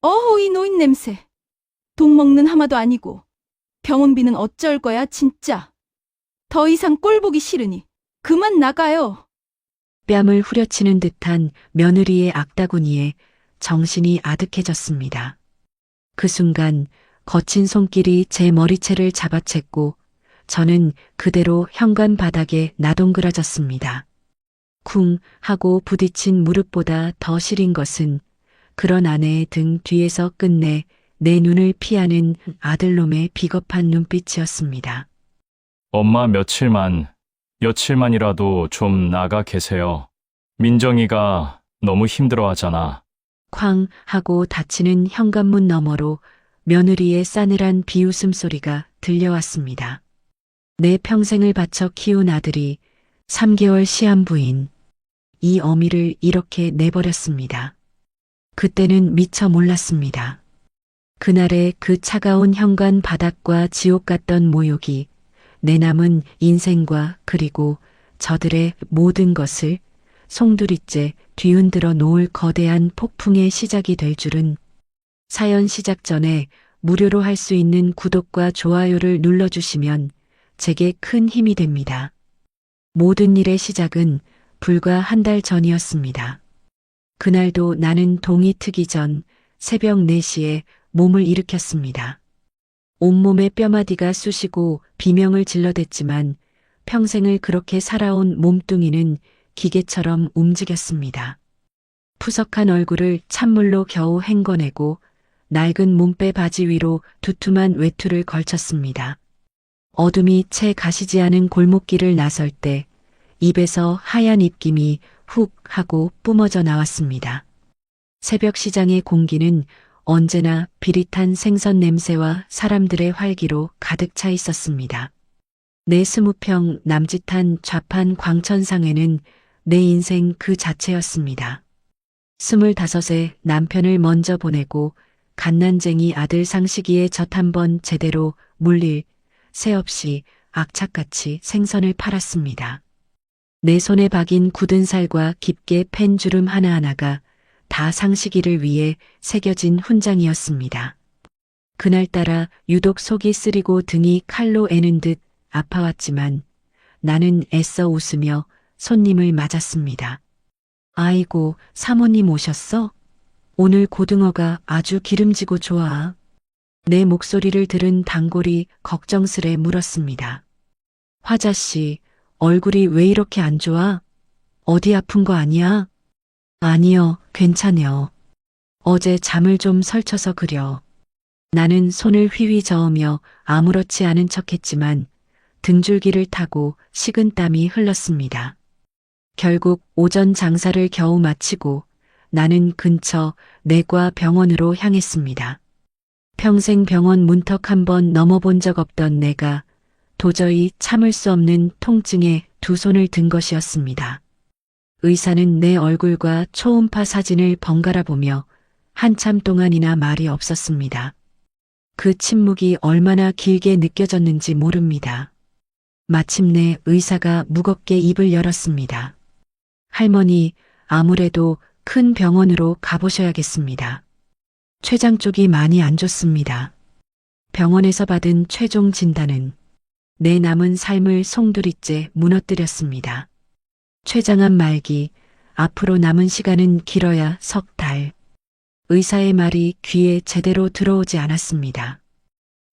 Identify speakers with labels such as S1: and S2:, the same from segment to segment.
S1: 어허, 이 노인 냄새. 돈 먹는 하마도 아니고 병원비는 어쩔 거야, 진짜. 더 이상 꼴 보기 싫으니 그만 나가요.
S2: 뺨을 후려치는 듯한 며느리의 악다구니에 정신이 아득해졌습니다. 그 순간 거친 손길이 제 머리채를 잡아챘고 저는 그대로 현관 바닥에 나동그라졌습니다. 쿵 하고 부딪힌 무릎보다 더 시린 것은 그런 아내의 등 뒤에서 끝내 내 눈을 피하는 아들놈의 비겁한 눈빛이었습니다.
S3: 엄마 며칠만이라도 좀 나가 계세요. 민정이가 너무 힘들어하잖아.
S2: 쾅 하고 닫히는 현관문 너머로 며느리의 싸늘한 비웃음 소리가 들려왔습니다. 내 평생을 바쳐 키운 아들이 3개월 시한부인 이 어미를 이렇게 내버렸습니다. 그때는 미처 몰랐습니다. 그날의 그 차가운 현관 바닥과 지옥 같던 모욕이 내 남은 인생과 그리고 저들의 모든 것을 송두리째 뒤흔들어 놓을 거대한 폭풍의 시작이 될 줄은. 사연 시작 전에 무료로 할 수 있는 구독과 좋아요를 눌러주시면 제게 큰 힘이 됩니다. 모든 일의 시작은 불과 한 달 전이었습니다. 그날도 나는 동이 트기 전 새벽 4시에 몸을 일으켰습니다. 온몸에 뼈마디가 쑤시고 비명을 질러댔지만 평생을 그렇게 살아온 몸뚱이는 기계처럼 움직였습니다. 푸석한 얼굴을 찬물로 겨우 헹궈내고 낡은 몸빼 바지 위로 두툼한 외투를 걸쳤습니다. 어둠이 채 가시지 않은 골목길을 나설 때 입에서 하얀 입김이 훅 하고 뿜어져 나왔습니다. 새벽 시장의 공기는 언제나 비릿한 생선 냄새와 사람들의 활기로 가득 차 있었습니다. 내 20평 남짓한 좌판 광천상에는 내 인생 그 자체였습니다. 25에 남편을 먼저 보내고 갓난쟁이 아들 상식이의 젖 한번 제대로 물릴 새 없이 악착같이 생선을 팔았습니다. 내 손에 박인 굳은 살과 깊게 팬 주름 하나하나가 다 상식이를 위해 새겨진 훈장이었습니다. 그날따라 유독 속이 쓰리고 등이 칼로 애는 듯 아파왔지만 나는 애써 웃으며 손님을 맞았습니다. 아이고, 사모님 오셨어? 오늘 고등어가 아주 기름지고 좋아. 내 목소리를 들은 단골이 걱정스레 물었습니다. 화자씨, 얼굴이 왜 이렇게 안 좋아? 어디 아픈 거 아니야? 아니요, 괜찮여. 어제 잠을 좀 설쳐서 그려. 나는 손을 휘휘 저으며 아무렇지 않은 척했지만 등줄기를 타고 식은땀이 흘렀습니다. 결국 오전 장사를 겨우 마치고 나는 근처 내과 병원으로 향했습니다. 평생 병원 문턱 한번 넘어본 적 없던 내가 도저히 참을 수 없는 통증에 두 손을 든 것이었습니다. 의사는 내 얼굴과 초음파 사진을 번갈아 보며 한참 동안이나 말이 없었습니다. 그 침묵이 얼마나 길게 느껴졌는지 모릅니다. 마침내 의사가 무겁게 입을 열었습니다. 할머니, 아무래도 큰 병원으로 가보셔야겠습니다. 췌장 쪽이 많이 안 좋습니다. 병원에서 받은 최종 진단은 내 남은 삶을 송두리째 무너뜨렸습니다. 췌장암 말기, 앞으로 남은 시간은 길어야 석 달. 의사의 말이 귀에 제대로 들어오지 않았습니다.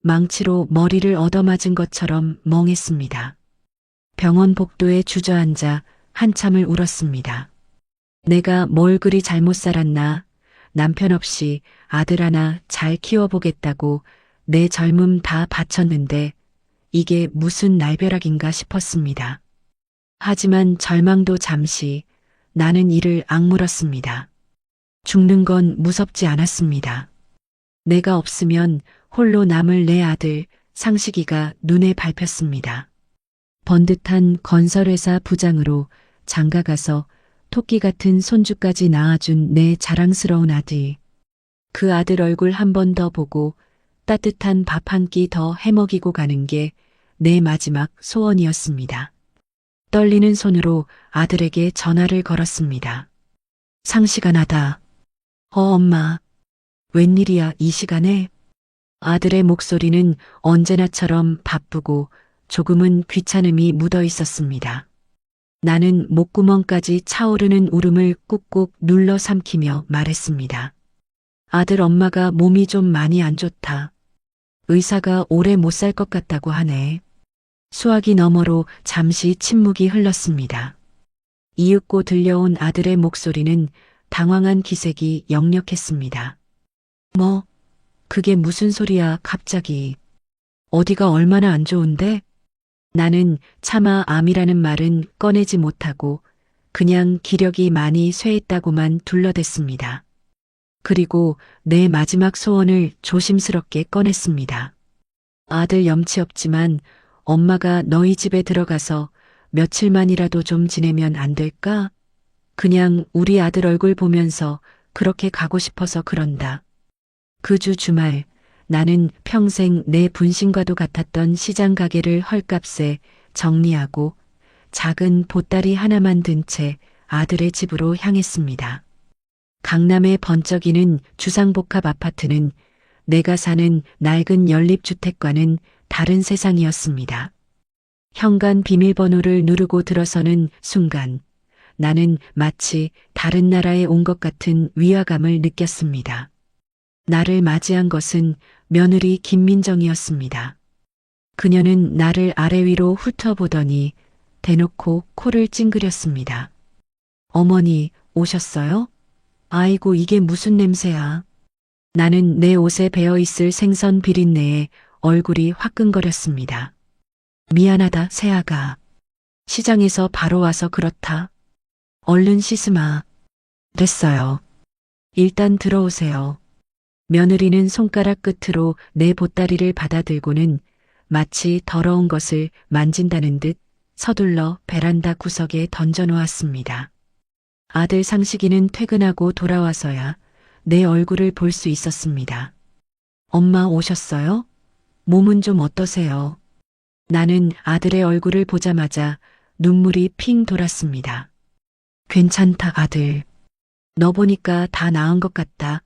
S2: 망치로 머리를 얻어맞은 것처럼 멍했습니다. 병원 복도에 주저앉아 한참을 울었습니다. 내가 뭘 그리 잘못 살았나, 남편 없이 아들 하나 잘 키워보겠다고 내 젊음 다 바쳤는데 이게 무슨 날벼락인가 싶었습니다. 하지만 절망도 잠시, 나는 이를 악물었습니다. 죽는 건 무섭지 않았습니다. 내가 없으면 홀로 남을 내 아들 상식이가 눈에 밟혔습니다. 번듯한 건설회사 부장으로 장가가서 토끼 같은 손주까지 낳아준 내 자랑스러운 아들. 그 아들 얼굴 한 번 더 보고 따뜻한 밥 한 끼 더 해먹이고 가는 게 내 마지막 소원이었습니다. 떨리는 손으로 아들에게 전화를 걸었습니다. 상시간 하다. 엄마. 웬일이야 이 시간에? 아들의 목소리는 언제나처럼 바쁘고 조금은 귀찮음이 묻어 있었습니다. 나는 목구멍까지 차오르는 울음을 꾹꾹 눌러 삼키며 말했습니다. 아들 엄마가 몸이 좀 많이 안 좋다. 의사가 오래 못 살 것 같다고 하네. 수화기 너머로 잠시 침묵이 흘렀습니다. 이윽고 들려온 아들의 목소리는 당황한 기색이 역력했습니다. 뭐, 그게 무슨 소리야 갑자기. 어디가 얼마나 안 좋은데? 나는 차마 암이라는 말은 꺼내지 못하고 그냥 기력이 많이 쇠했다고만 둘러댔습니다. 그리고 내 마지막 소원을 조심스럽게 꺼냈습니다. 아들 염치 없지만 엄마가 너희 집에 들어가서 며칠만이라도 좀 지내면 안 될까? 그냥 우리 아들 얼굴 보면서 그렇게 가고 싶어서 그런다. 그 주 주말 나는 평생 내 분신과도 같았던 시장 가게를 헐값에 정리하고 작은 보따리 하나만 든 채 아들의 집으로 향했습니다. 강남의 번쩍이는 주상복합 아파트는 내가 사는 낡은 연립주택과는 다른 세상이었습니다. 현관 비밀번호를 누르고 들어서는 순간 나는 마치 다른 나라에 온 것 같은 위화감을 느꼈습니다. 나를 맞이한 것은 며느리 김민정이었습니다. 그녀는 나를 아래 위로 훑어보더니 대놓고 코를 찡그렸습니다. 어머니, 오셨어요? 아이고, 이게 무슨 냄새야. 나는 내 옷에 배어있을 생선 비린내에 얼굴이 화끈거렸습니다. 미안하다, 새아가. 시장에서 바로 와서 그렇다. 얼른 씻으마. 됐어요. 일단 들어오세요. 며느리는 손가락 끝으로 내 보따리를 받아들고는 마치 더러운 것을 만진다는 듯 서둘러 베란다 구석에 던져놓았습니다. 아들 상식이는 퇴근하고 돌아와서야 내 얼굴을 볼 수 있었습니다. 엄마 오셨어요? 몸은 좀 어떠세요? 나는 아들의 얼굴을 보자마자 눈물이 핑 돌았습니다. 괜찮다, 아들. 너 보니까 다 나은 것 같다.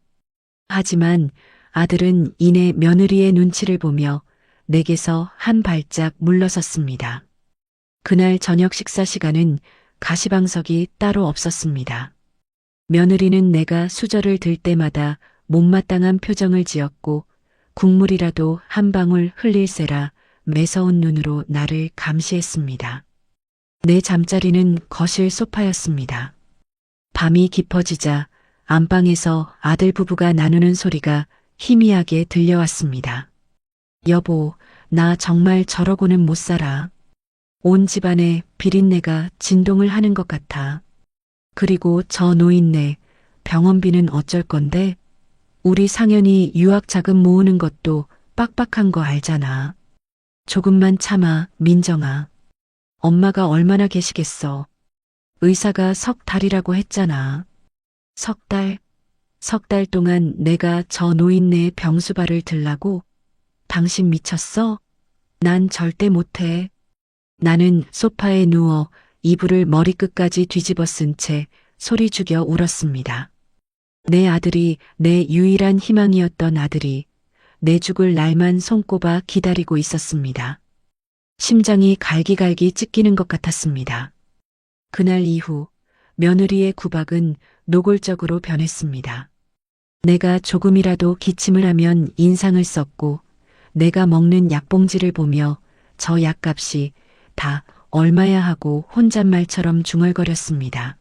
S2: 하지만 아들은 이내 며느리의 눈치를 보며 내게서 한 발짝 물러섰습니다. 그날 저녁 식사 시간은 가시방석이 따로 없었습니다. 며느리는 내가 수저를 들 때마다 못마땅한 표정을 지었고 국물이라도 한 방울 흘릴세라 매서운 눈으로 나를 감시했습니다. 내 잠자리는 거실 소파였습니다. 밤이 깊어지자 안방에서 아들 부부가 나누는 소리가 희미하게 들려왔습니다. 여보, 나 정말 저러고는 못 살아. 온 집안에 비린내가 진동을 하는 것 같아. 그리고 저 노인네, 병원비는 어쩔 건데? 우리 상현이 유학 자금 모으는 것도 빡빡한 거 알잖아. 조금만 참아, 민정아. 엄마가 얼마나 계시겠어. 의사가 석 달이라고 했잖아. 석 달? 석 달 동안 내가 저 노인네의 병수발을 들라고? 당신 미쳤어? 난 절대 못해. 나는 소파에 누워 이불을 머리끝까지 뒤집어 쓴 채 소리 죽여 울었습니다. 내 아들이, 내 유일한 희망이었던 아들이 내 죽을 날만 손꼽아 기다리고 있었습니다. 심장이 갈기갈기 찢기는 것 같았습니다. 그날 이후 며느리의 구박은 노골적으로 변했습니다. 내가 조금이라도 기침을 하면 인상을 썼고 내가 먹는 약봉지를 보며 저 약값이 다 얼마야 하고 혼잣말처럼 중얼거렸습니다.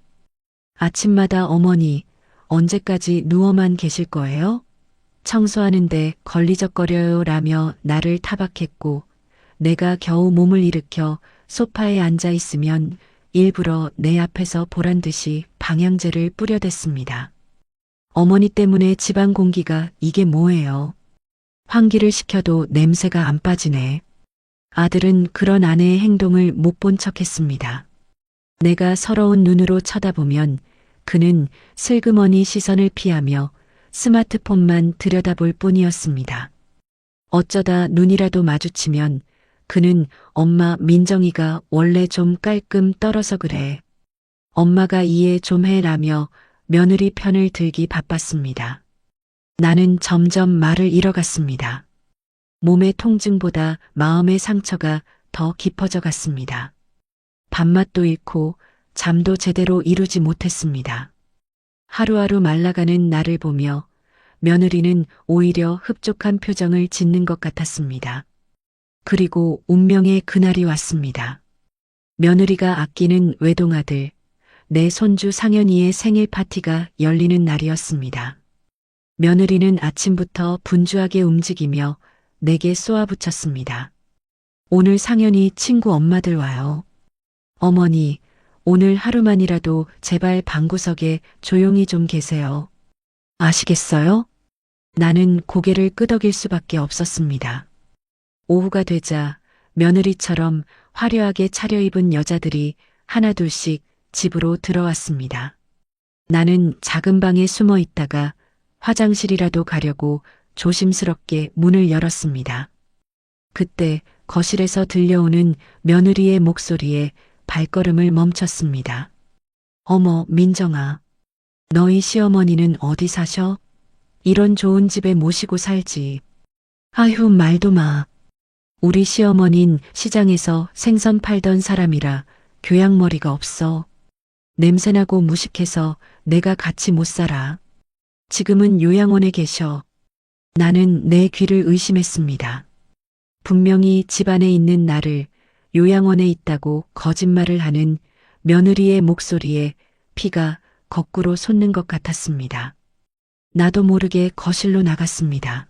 S2: 아침마다 어머니, 언제까지 누워만 계실 거예요? 청소하는데 걸리적거려요 라며 나를 타박했고 내가 겨우 몸을 일으켜 소파에 앉아 있으면 일부러 내 앞에서 보란 듯이 방향제를 뿌려댔습니다. 어머니 때문에 집안 공기가 이게 뭐예요? 환기를 시켜도 냄새가 안 빠지네. 아들은 그런 아내의 행동을 못 본 척했습니다. 내가 서러운 눈으로 쳐다보면 그는 슬그머니 시선을 피하며 스마트폰만 들여다볼 뿐이었습니다. 어쩌다 눈이라도 마주치면 그는 엄마 민정이가 원래 좀 깔끔 떨어서 그래. 엄마가 이해 좀 해라며 며느리 편을 들기 바빴습니다. 나는 점점 말을 잃어갔습니다. 몸의 통증보다 마음의 상처가 더 깊어져 갔습니다. 밥맛도 잃고 잠도 제대로 이루지 못했습니다. 하루하루 말라가는 나를 보며 며느리는 오히려 흡족한 표정을 짓는 것 같았습니다. 그리고 운명의 그날이 왔습니다. 며느리가 아끼는 외동아들, 내 손주 상현이의 생일 파티가 열리는 날이었습니다. 며느리는 아침부터 분주하게 움직이며 내게 쏘아붙였습니다. 오늘 상현이 친구 엄마들 와요. 어머니, 오늘 하루만이라도 제발 방구석에 조용히 좀 계세요. 아시겠어요? 나는 고개를 끄덕일 수밖에 없었습니다. 오후가 되자 며느리처럼 화려하게 차려입은 여자들이 하나둘씩 집으로 들어왔습니다. 나는 작은 방에 숨어 있다가 화장실이라도 가려고 조심스럽게 문을 열었습니다. 그때 거실에서 들려오는 며느리의 목소리에 발걸음을 멈췄습니다. 어머, 민정아. 너희 시어머니는 어디 사셔? 이런 좋은 집에 모시고 살지. 아휴, 말도 마. 우리 시어머닌 시장에서 생선 팔던 사람이라 교양머리가 없어. 냄새나고 무식해서 내가 같이 못 살아. 지금은 요양원에 계셔. 나는 내 귀를 의심했습니다. 분명히 집안에 있는 나를 요양원에 있다고 거짓말을 하는 며느리의 목소리에 피가 거꾸로 솟는 것 같았습니다. 나도 모르게 거실로 나갔습니다.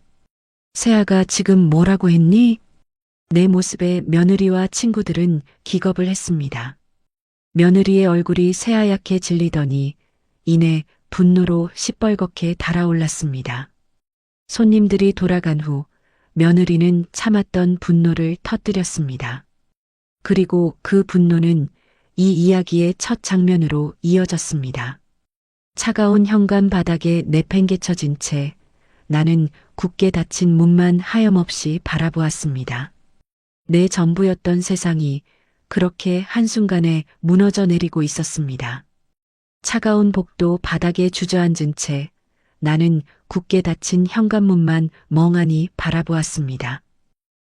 S2: 세아가 지금 뭐라고 했니? 내 모습에 며느리와 친구들은 기겁을 했습니다. 며느리의 얼굴이 새하얗게 질리더니 이내 분노로 시뻘겋게 달아올랐습니다. 손님들이 돌아간 후 며느리는 참았던 분노를 터뜨렸습니다. 그리고 그 분노는 이 이야기의 첫 장면으로 이어졌습니다. 차가운 현관 바닥에 내팽개쳐진 채 나는 굳게 닫힌 문만 하염없이 바라보았습니다. 내 전부였던 세상이 그렇게 한순간에 무너져 내리고 있었습니다. 차가운 복도 바닥에 주저앉은 채 나는 굳게 닫힌 현관문만 멍하니 바라보았습니다.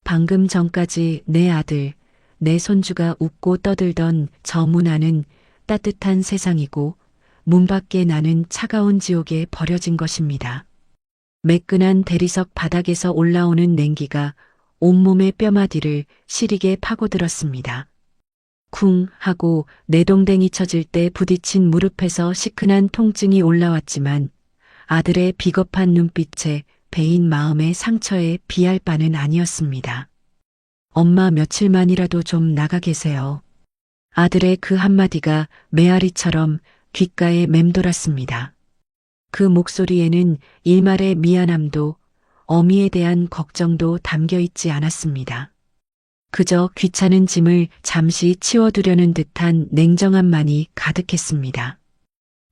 S2: 방금 전까지 내 아들, 내 손주가 웃고 떠들던 저 문 안은 따뜻한 세상이고 문 밖에 나는 차가운 지옥에 버려진 것입니다. 매끈한 대리석 바닥에서 올라오는 냉기가 온몸의 뼈마디를 시리게 파고들었습니다. 쿵 하고 내동댕이 쳐질 때 부딪힌 무릎에서 시큰한 통증이 올라왔지만 아들의 비겁한 눈빛에 베인 마음의 상처에 비할 바는 아니었습니다. 엄마 며칠만이라도 좀 나가 계세요. 아들의 그 한마디가 메아리처럼 귓가에 맴돌았습니다. 그 목소리에는 일말의 미안함도 어미에 대한 걱정도 담겨 있지 않았습니다. 그저 귀찮은 짐을 잠시 치워두려는 듯한 냉정함만이 가득했습니다.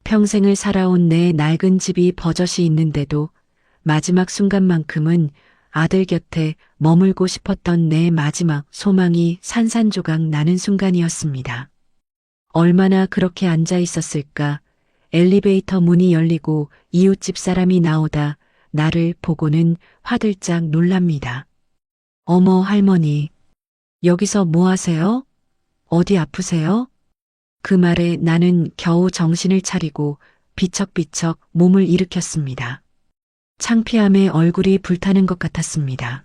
S2: 평생을 살아온 내 낡은 집이 버젓이 있는데도 마지막 순간만큼은 아들 곁에 머물고 싶었던 내 마지막 소망이 산산조각 나는 순간이었습니다. 얼마나 그렇게 앉아 있었을까. 엘리베이터 문이 열리고 이웃집 사람이 나오다 나를 보고는 화들짝 놀랍니다. 어머, 할머니. 여기서 뭐 하세요? 어디 아프세요? 그 말에 나는 겨우 정신을 차리고 비척비척 몸을 일으켰습니다. 창피함에 얼굴이 불타는 것 같았습니다.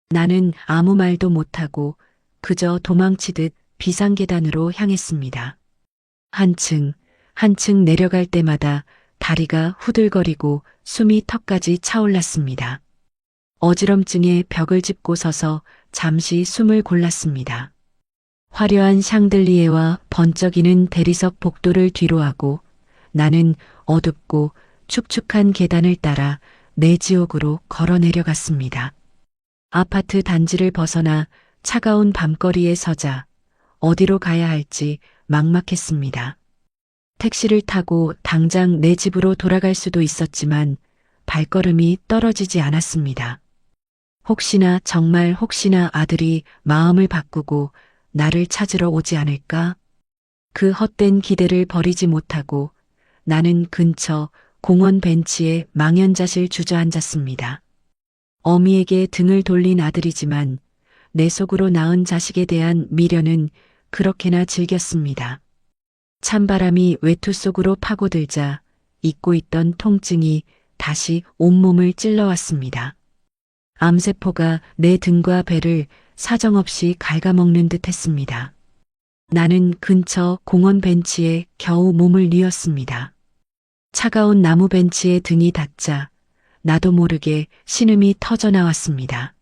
S2: 나는 아무 말도 못하고 그저 도망치듯 비상계단으로 향했습니다. 한층 내려갈 때마다 다리가 후들거리고 숨이 턱까지 차올랐습니다. 어지럼증에 벽을 짚고 서서 잠시 숨을 골랐습니다. 화려한 샹들리에와 번쩍이는 대리석 복도를 뒤로하고 나는 어둡고 축축한 계단을 따라 내 지옥으로 걸어 내려갔습니다. 아파트 단지를 벗어나 차가운 밤거리에 서자 어디로 가야 할지 막막했습니다. 택시를 타고 당장 내 집으로 돌아갈 수도 있었지만 발걸음이 떨어지지 않았습니다. 정말 혹시나 아들이 마음을 바꾸고 나를 찾으러 오지 않을까? 그 헛된 기대를 버리지 못하고 나는 근처 공원 벤치에 망연자실 주저앉았습니다. 어미에게 등을 돌린 아들이지만 내 속으로 낳은 자식에 대한 미련은 그렇게나 즐겼습니다. 찬바람이 외투 속으로 파고들자 잊고 있던 통증이 다시 온몸을 찔러왔습니다. 암세포가 내 등과 배를 사정없이 갉아먹는 듯 했습니다. 나는 근처 공원 벤치에 겨우 몸을 뉘었습니다. 차가운 나무 벤치에 등이 닿자 나도 모르게 신음이 터져 나왔습니다.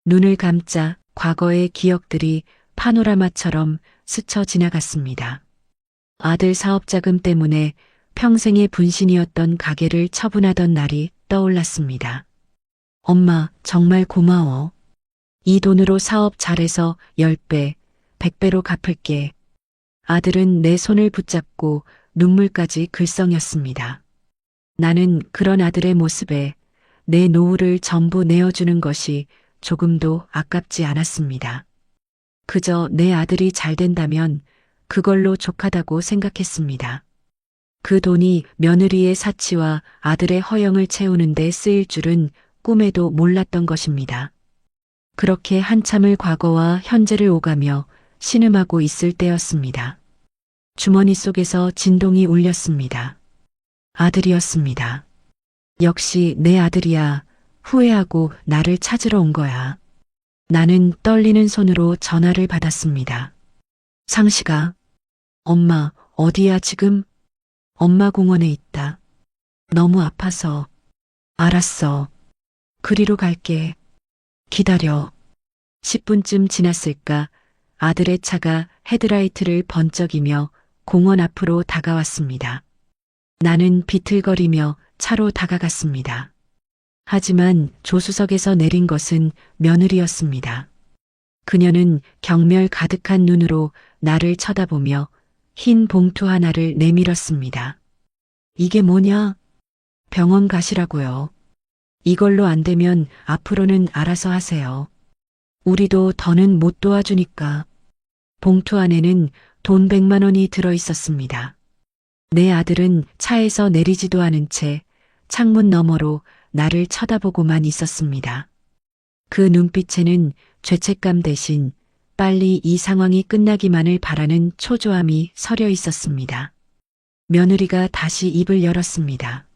S2: 눈을 감자 과거의 기억들이 파노라마처럼 스쳐 지나갔습니다. 아들 사업자금 때문에 평생의 분신이었던 가게를 처분하던 날이 떠올랐습니다. 엄마, 정말 고마워. 이 돈으로 사업 잘해서 10배, 100배로 갚을게. 아들은 내 손을 붙잡고 눈물까지 글썽였습니다. 나는 그런 아들의 모습에 내 노후를 전부 내어주는 것이 조금도 아깝지 않았습니다. 그저 내 아들이 잘 된다면 그걸로 족하다고 생각했습니다. 그 돈이 며느리의 사치와 아들의 허영을 채우는 데 쓰일 줄은 꿈에도 몰랐던 것입니다. 그렇게 한참을 과거와 현재를 오가며 신음하고 있을 때였습니다. 주머니 속에서 진동이 울렸습니다. 아들이었습니다. 역시 내 아들이야. 후회하고 나를 찾으러 온 거야. 나는 떨리는 손으로 전화를 받았습니다. 상식아. 엄마, 어디야 지금? 엄마 공원에 있다. 너무 아파서. 알았어. 그리로 갈게. 기다려. 10분쯤 지났을까 아들의 차가 헤드라이트를 번쩍이며 공원 앞으로 다가왔습니다. 나는 비틀거리며 차로 다가갔습니다. 하지만 조수석에서 내린 것은 며느리였습니다. 그녀는 경멸 가득한 눈으로 나를 쳐다보며 흰 봉투 하나를 내밀었습니다. 이게 뭐냐? 병원 가시라고요. 이걸로 안 되면 앞으로는 알아서 하세요. 우리도 더는 못 도와주니까. 봉투 안에는 돈 100만 원이 들어 있었습니다. 내 아들은 차에서 내리지도 않은 채 창문 너머로 나를 쳐다보고만 있었습니다. 그 눈빛에는 죄책감 대신 빨리 이 상황이 끝나기만을 바라는 초조함이 서려 있었습니다. 며느리가 다시 입을 열었습니다.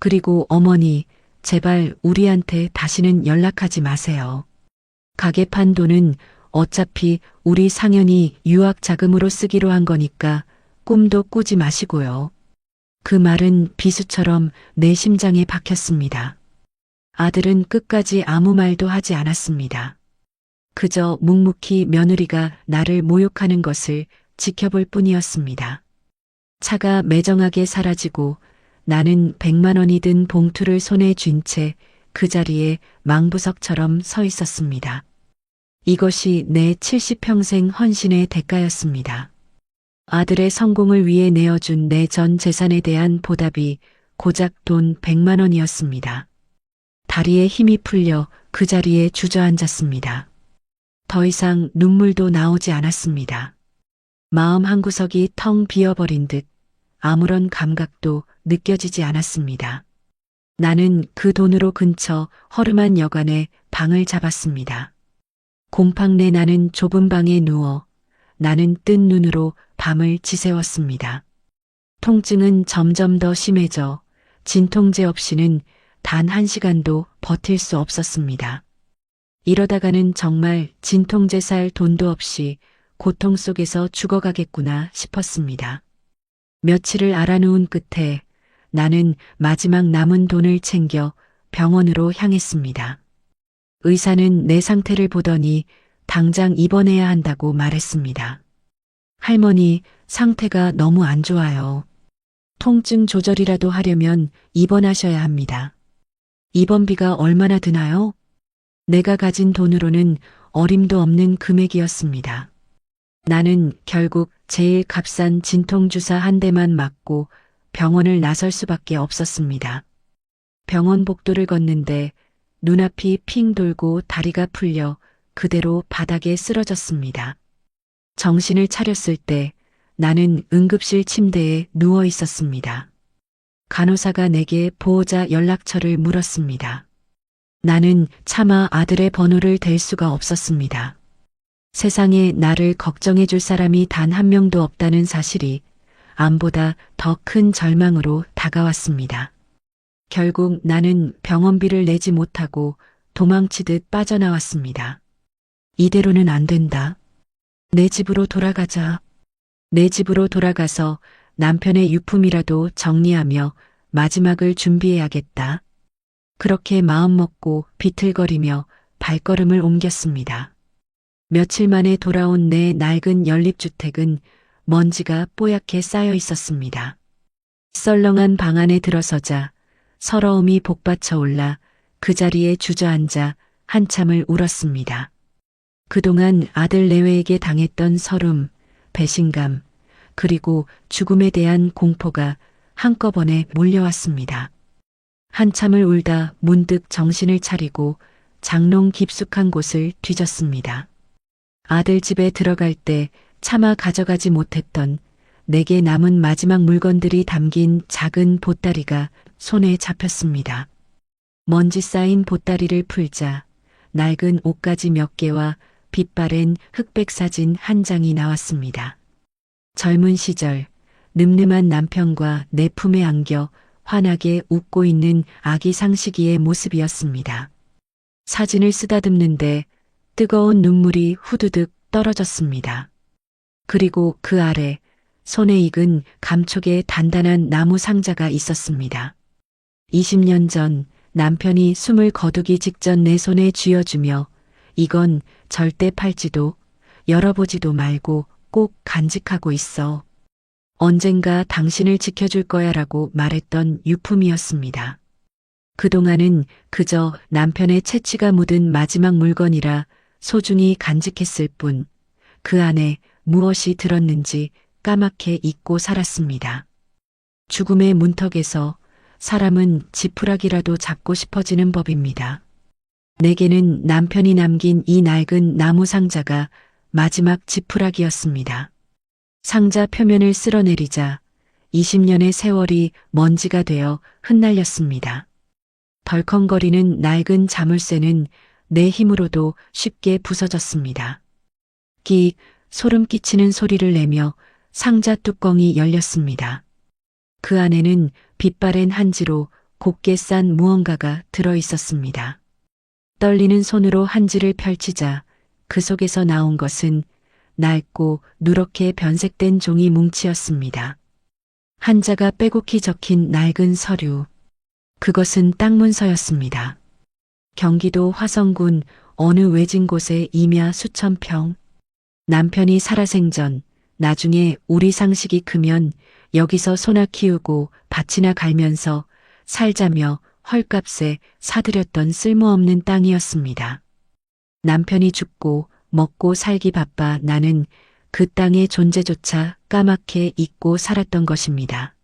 S2: 그리고 어머니, 제발 우리한테 다시는 연락하지 마세요. 가게 판 돈은 어차피 우리 상현이 유학 자금으로 쓰기로 한 거니까 꿈도 꾸지 마시고요. 그 말은 비수처럼 내 심장에 박혔습니다. 아들은 끝까지 아무 말도 하지 않았습니다. 그저 묵묵히 며느리가 나를 모욕하는 것을 지켜볼 뿐이었습니다. 차가 매정하게 사라지고 나는 100만 원이 든 봉투를 손에 쥔 채 그 자리에 망부석처럼 서 있었습니다. 이것이 내 70평생 헌신의 대가였습니다. 아들의 성공을 위해 내어준 내 전 재산에 대한 보답이 고작 돈 100만 원이었습니다. 다리에 힘이 풀려 그 자리에 주저앉았습니다. 더 이상 눈물도 나오지 않았습니다. 마음 한구석이 텅 비어버린 듯 아무런 감각도 느껴지지 않았습니다. 나는 그 돈으로 근처 허름한 여관에 방을 잡았습니다. 곰팡내 나는 좁은 방에 누워 나는 뜬 눈으로 밤을 지새웠습니다. 통증은 점점 더 심해져 진통제 없이는 단 1시간도 버틸 수 없었습니다. 이러다가는 정말 진통제 살 돈도 없이 고통 속에서 죽어가겠구나 싶었습니다. 며칠을 알아누운 끝에 나는 마지막 남은 돈을 챙겨 병원으로 향했습니다. 의사는 내 상태를 보더니 당장 입원해야 한다고 말했습니다. 할머니, 상태가 너무 안 좋아요. 통증 조절이라도 하려면 입원하셔야 합니다. 입원비가 얼마나 드나요? 내가 가진 돈으로는 어림도 없는 금액이었습니다. 나는 결국 제일 값싼 진통주사 한 대만 맞고 병원을 나설 수밖에 없었습니다. 병원 복도를 걷는데 눈앞이 핑 돌고 다리가 풀려 그대로 바닥에 쓰러졌습니다. 정신을 차렸을 때 나는 응급실 침대에 누워 있었습니다. 간호사가 내게 보호자 연락처를 물었습니다. 나는 차마 아들의 번호를 댈 수가 없었습니다. 세상에 나를 걱정해 줄 사람이 단 한 명도 없다는 사실이 암보다 더 큰 절망으로 다가왔습니다. 결국 나는 병원비를 내지 못하고 도망치듯 빠져나왔습니다. 이대로는 안 된다. 내 집으로 돌아가자. 내 집으로 돌아가서 남편의 유품이라도 정리하며 마지막을 준비해야겠다. 그렇게 마음먹고 비틀거리며 발걸음을 옮겼습니다. 며칠 만에 돌아온 내 낡은 연립주택은 먼지가 뽀얗게 쌓여 있었습니다. 썰렁한 방 안에 들어서자 서러움이 복받쳐 올라 그 자리에 주저앉아 한참을 울었습니다. 그동안 아들 내외에게 당했던 서름, 배신감, 그리고 죽음에 대한 공포가 한꺼번에 몰려왔습니다. 한참을 울다 문득 정신을 차리고 장롱 깊숙한 곳을 뒤졌습니다. 아들 집에 들어갈 때 차마 가져가지 못했던 내게 남은 마지막 물건들이 담긴 작은 보따리가 손에 잡혔습니다. 먼지 쌓인 보따리를 풀자 낡은 옷가지 몇 개와 빛바랜 흑백 사진 한 장이 나왔습니다. 젊은 시절 늠름한 남편과 내 품에 안겨 환하게 웃고 있는 아기 상식이의 모습이었습니다. 사진을 쓰다듬는데 뜨거운 눈물이 후두둑 떨어졌습니다. 그리고 그 아래 손에 익은 감촉의 단단한 나무 상자가 있었습니다. 20년 전 남편이 숨을 거두기 직전 내 손에 쥐어주며 이건 절대 팔지도 열어보지도 말고 꼭 간직하고 있어. 언젠가 당신을 지켜줄 거야라고 말했던 유품이었습니다. 그동안은 그저 남편의 채취가 묻은 마지막 물건이라 소중히 간직했을 뿐 그 안에 무엇이 들었는지 까맣게 잊고 살았습니다. 죽음의 문턱에서 사람은 지푸라기라도 잡고 싶어지는 법입니다. 내게는 남편이 남긴 이 낡은 나무 상자가 마지막 지푸라기였습니다. 상자 표면을 쓸어내리자 20년의 세월이 먼지가 되어 흩날렸습니다. 덜컹거리는 낡은 자물쇠는 내 힘으로도 쉽게 부서졌습니다. 끽 소름 끼치는 소리를 내며 상자 뚜껑이 열렸습니다. 그 안에는 빛바랜 한지로 곱게 싼 무언가가 들어 있었습니다. 떨리는 손으로 한지를 펼치자 그 속에서 나온 것은 낡고 누렇게 변색된 종이 뭉치였습니다. 한자가 빼곡히 적힌 낡은 서류. 그것은 땅 문서였습니다. 경기도 화성군 어느 외진 곳의 임야 수천 평. 남편이 살아생전 나중에 우리 상식이 크면 여기서 소나 키우고 밭이나 갈면서 살자며 헐값에 사들였던 쓸모없는 땅이었습니다. 남편이 죽고 먹고 살기 바빠 나는 그 땅의 존재조차 까맣게 잊고 살았던 것입니다.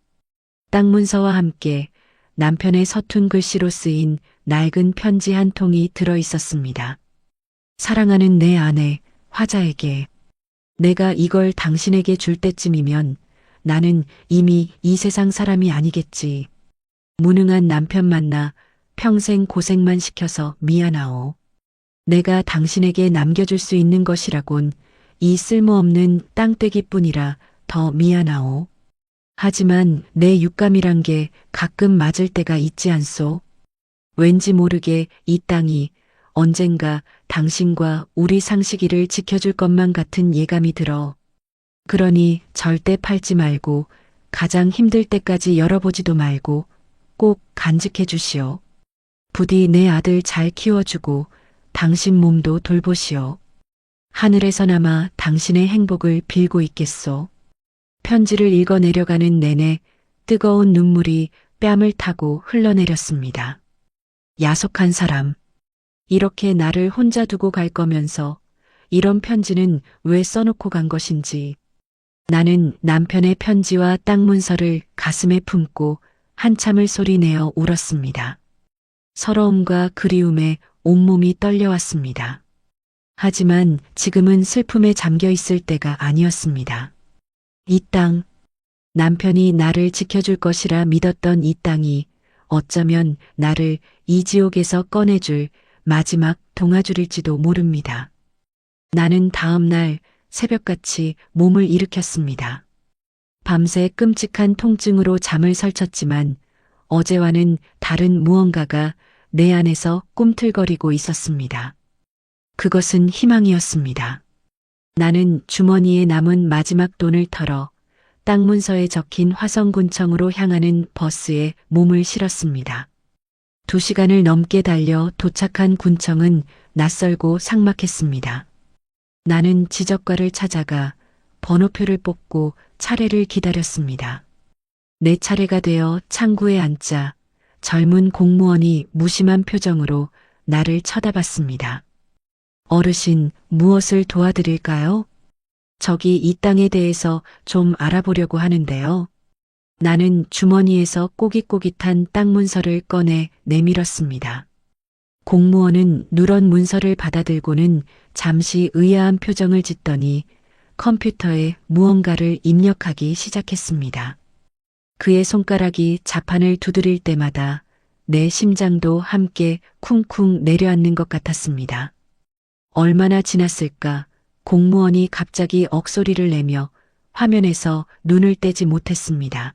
S2: 땅 문서와 함께 남편의 서툰 글씨로 쓰인 낡은 편지 한 통이 들어 있었습니다. 사랑하는 내 아내 화자에게 내가 이걸 당신에게 줄 때쯤이면 나는 이미 이 세상 사람이 아니겠지. 무능한 남편 만나 평생 고생만 시켜서 미안하오. 내가 당신에게 남겨줄 수 있는 것이라곤 이 쓸모없는 땅떼기뿐이라 더 미안하오. 하지만 내 육감이란 게 가끔 맞을 때가 있지 않소. 왠지 모르게 이 땅이 언젠가 당신과 우리 상식이를 지켜줄 것만 같은 예감이 들어. 그러니 절대 팔지 말고 가장 힘들 때까지 열어보지도 말고 꼭 간직해 주시오. 부디 내 아들 잘 키워주고 당신 몸도 돌보시오. 하늘에서나마 당신의 행복을 빌고 있겠소. 편지를 읽어 내려가는 내내 뜨거운 눈물이 뺨을 타고 흘러내렸습니다. 야속한 사람. 이렇게 나를 혼자 두고 갈 거면서 이런 편지는 왜 써놓고 간 것인지. 나는 남편의 편지와 땅 문서를 가슴에 품고 한참을 소리내어 울었습니다. 서러움과 그리움에 온몸이 떨려왔습니다. 하지만 지금은 슬픔에 잠겨 있을 때가 아니었습니다. 이 땅, 남편이 나를 지켜줄 것이라 믿었던 이 땅이 어쩌면 나를 이 지옥에서 꺼내줄 마지막 동아줄일지도 모릅니다. 나는 다음 날 새벽같이 몸을 일으켰습니다. 밤새 끔찍한 통증으로 잠을 설쳤지만 어제와는 다른 무언가가 내 안에서 꿈틀거리고 있었습니다. 그것은 희망이었습니다. 나는 주머니에 남은 마지막 돈을 털어 땅 문서에 적힌 화성군청으로 향하는 버스에 몸을 실었습니다. 2시간을 넘게 달려 도착한 군청은 낯설고 삭막했습니다. 나는 지적과를 찾아가 번호표를 뽑고 차례를 기다렸습니다. 내 차례가 되어 창구에 앉자 젊은 공무원이 무심한 표정으로 나를 쳐다봤습니다. 어르신, 무엇을 도와드릴까요? 저기 이 땅에 대해서 좀 알아보려고 하는데요. 나는 주머니에서 꼬깃꼬깃한 땅 문서를 꺼내 내밀었습니다. 공무원은 누런 문서를 받아들고는 잠시 의아한 표정을 짓더니 컴퓨터에 무언가를 입력하기 시작했습니다. 그의 손가락이 자판을 두드릴 때마다 내 심장도 함께 쿵쿵 내려앉는 것 같았습니다. 얼마나 지났을까? 공무원이 갑자기 억소리를 내며 화면에서 눈을 떼지 못했습니다.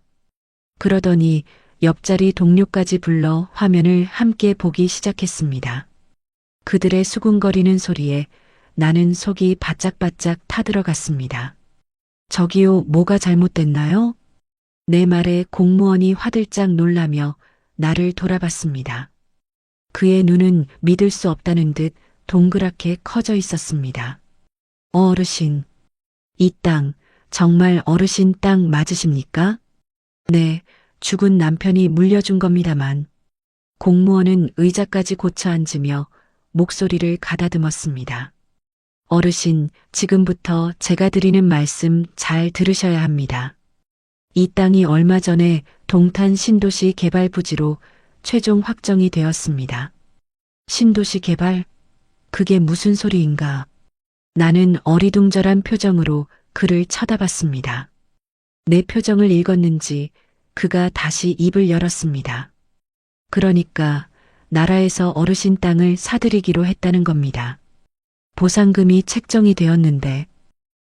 S2: 그러더니 옆자리 동료까지 불러 화면을 함께 보기 시작했습니다. 그들의 수군거리는 소리에 나는 속이 바짝바짝 타들어갔습니다. 저기요, 뭐가 잘못됐나요? 내 말에 공무원이 화들짝 놀라며 나를 돌아봤습니다. 그의 눈은 믿을 수 없다는 듯 동그랗게 커져 있었습니다. 어르신, 이 땅, 정말 어르신 땅 맞으십니까? 네, 죽은 남편이 물려준 겁니다만. 공무원은 의자까지 고쳐 앉으며 목소리를 가다듬었습니다. 어르신, 지금부터 제가 드리는 말씀 잘 들으셔야 합니다. 이 땅이 얼마 전에 동탄 신도시 개발 부지로 최종 확정이 되었습니다. 신도시 개발? 그게 무슨 소리인가? 나는 어리둥절한 표정으로 그를 쳐다봤습니다. 내 표정을 읽었는지 그가 다시 입을 열었습니다. 그러니까 나라에서 어르신 땅을 사들이기로 했다는 겁니다. 보상금이 책정이 되었는데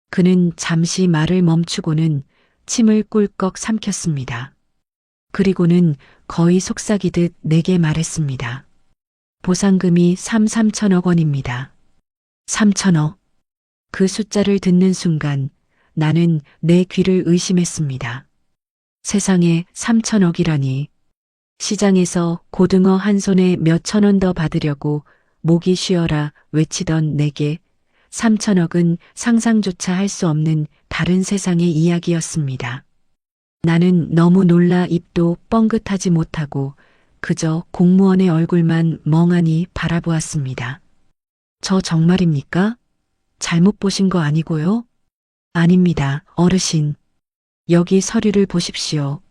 S2: 그는 잠시 말을 멈추고는 침을 꿀꺽 삼켰습니다. 그리고는 거의 속삭이듯 내게 말했습니다. 보상금이 3천억 원입니다. 3천억. 그 숫자를 듣는 순간 나는 내 귀를 의심했습니다. 세상에 3천억이라니. 시장에서 고등어 한 손에 몇천 원 더 받으려고 목이 쉬어라 외치던 내게 3천억은 상상조차 할 수 없는 다른 세상의 이야기였습니다. 나는 너무 놀라 입도 뻥긋하지 못하고 그저 공무원의 얼굴만 멍하니 바라보았습니다. 저 정말입니까? 잘못 보신 거 아니고요? 아닙니다, 어르신. 여기 서류를 보십시오.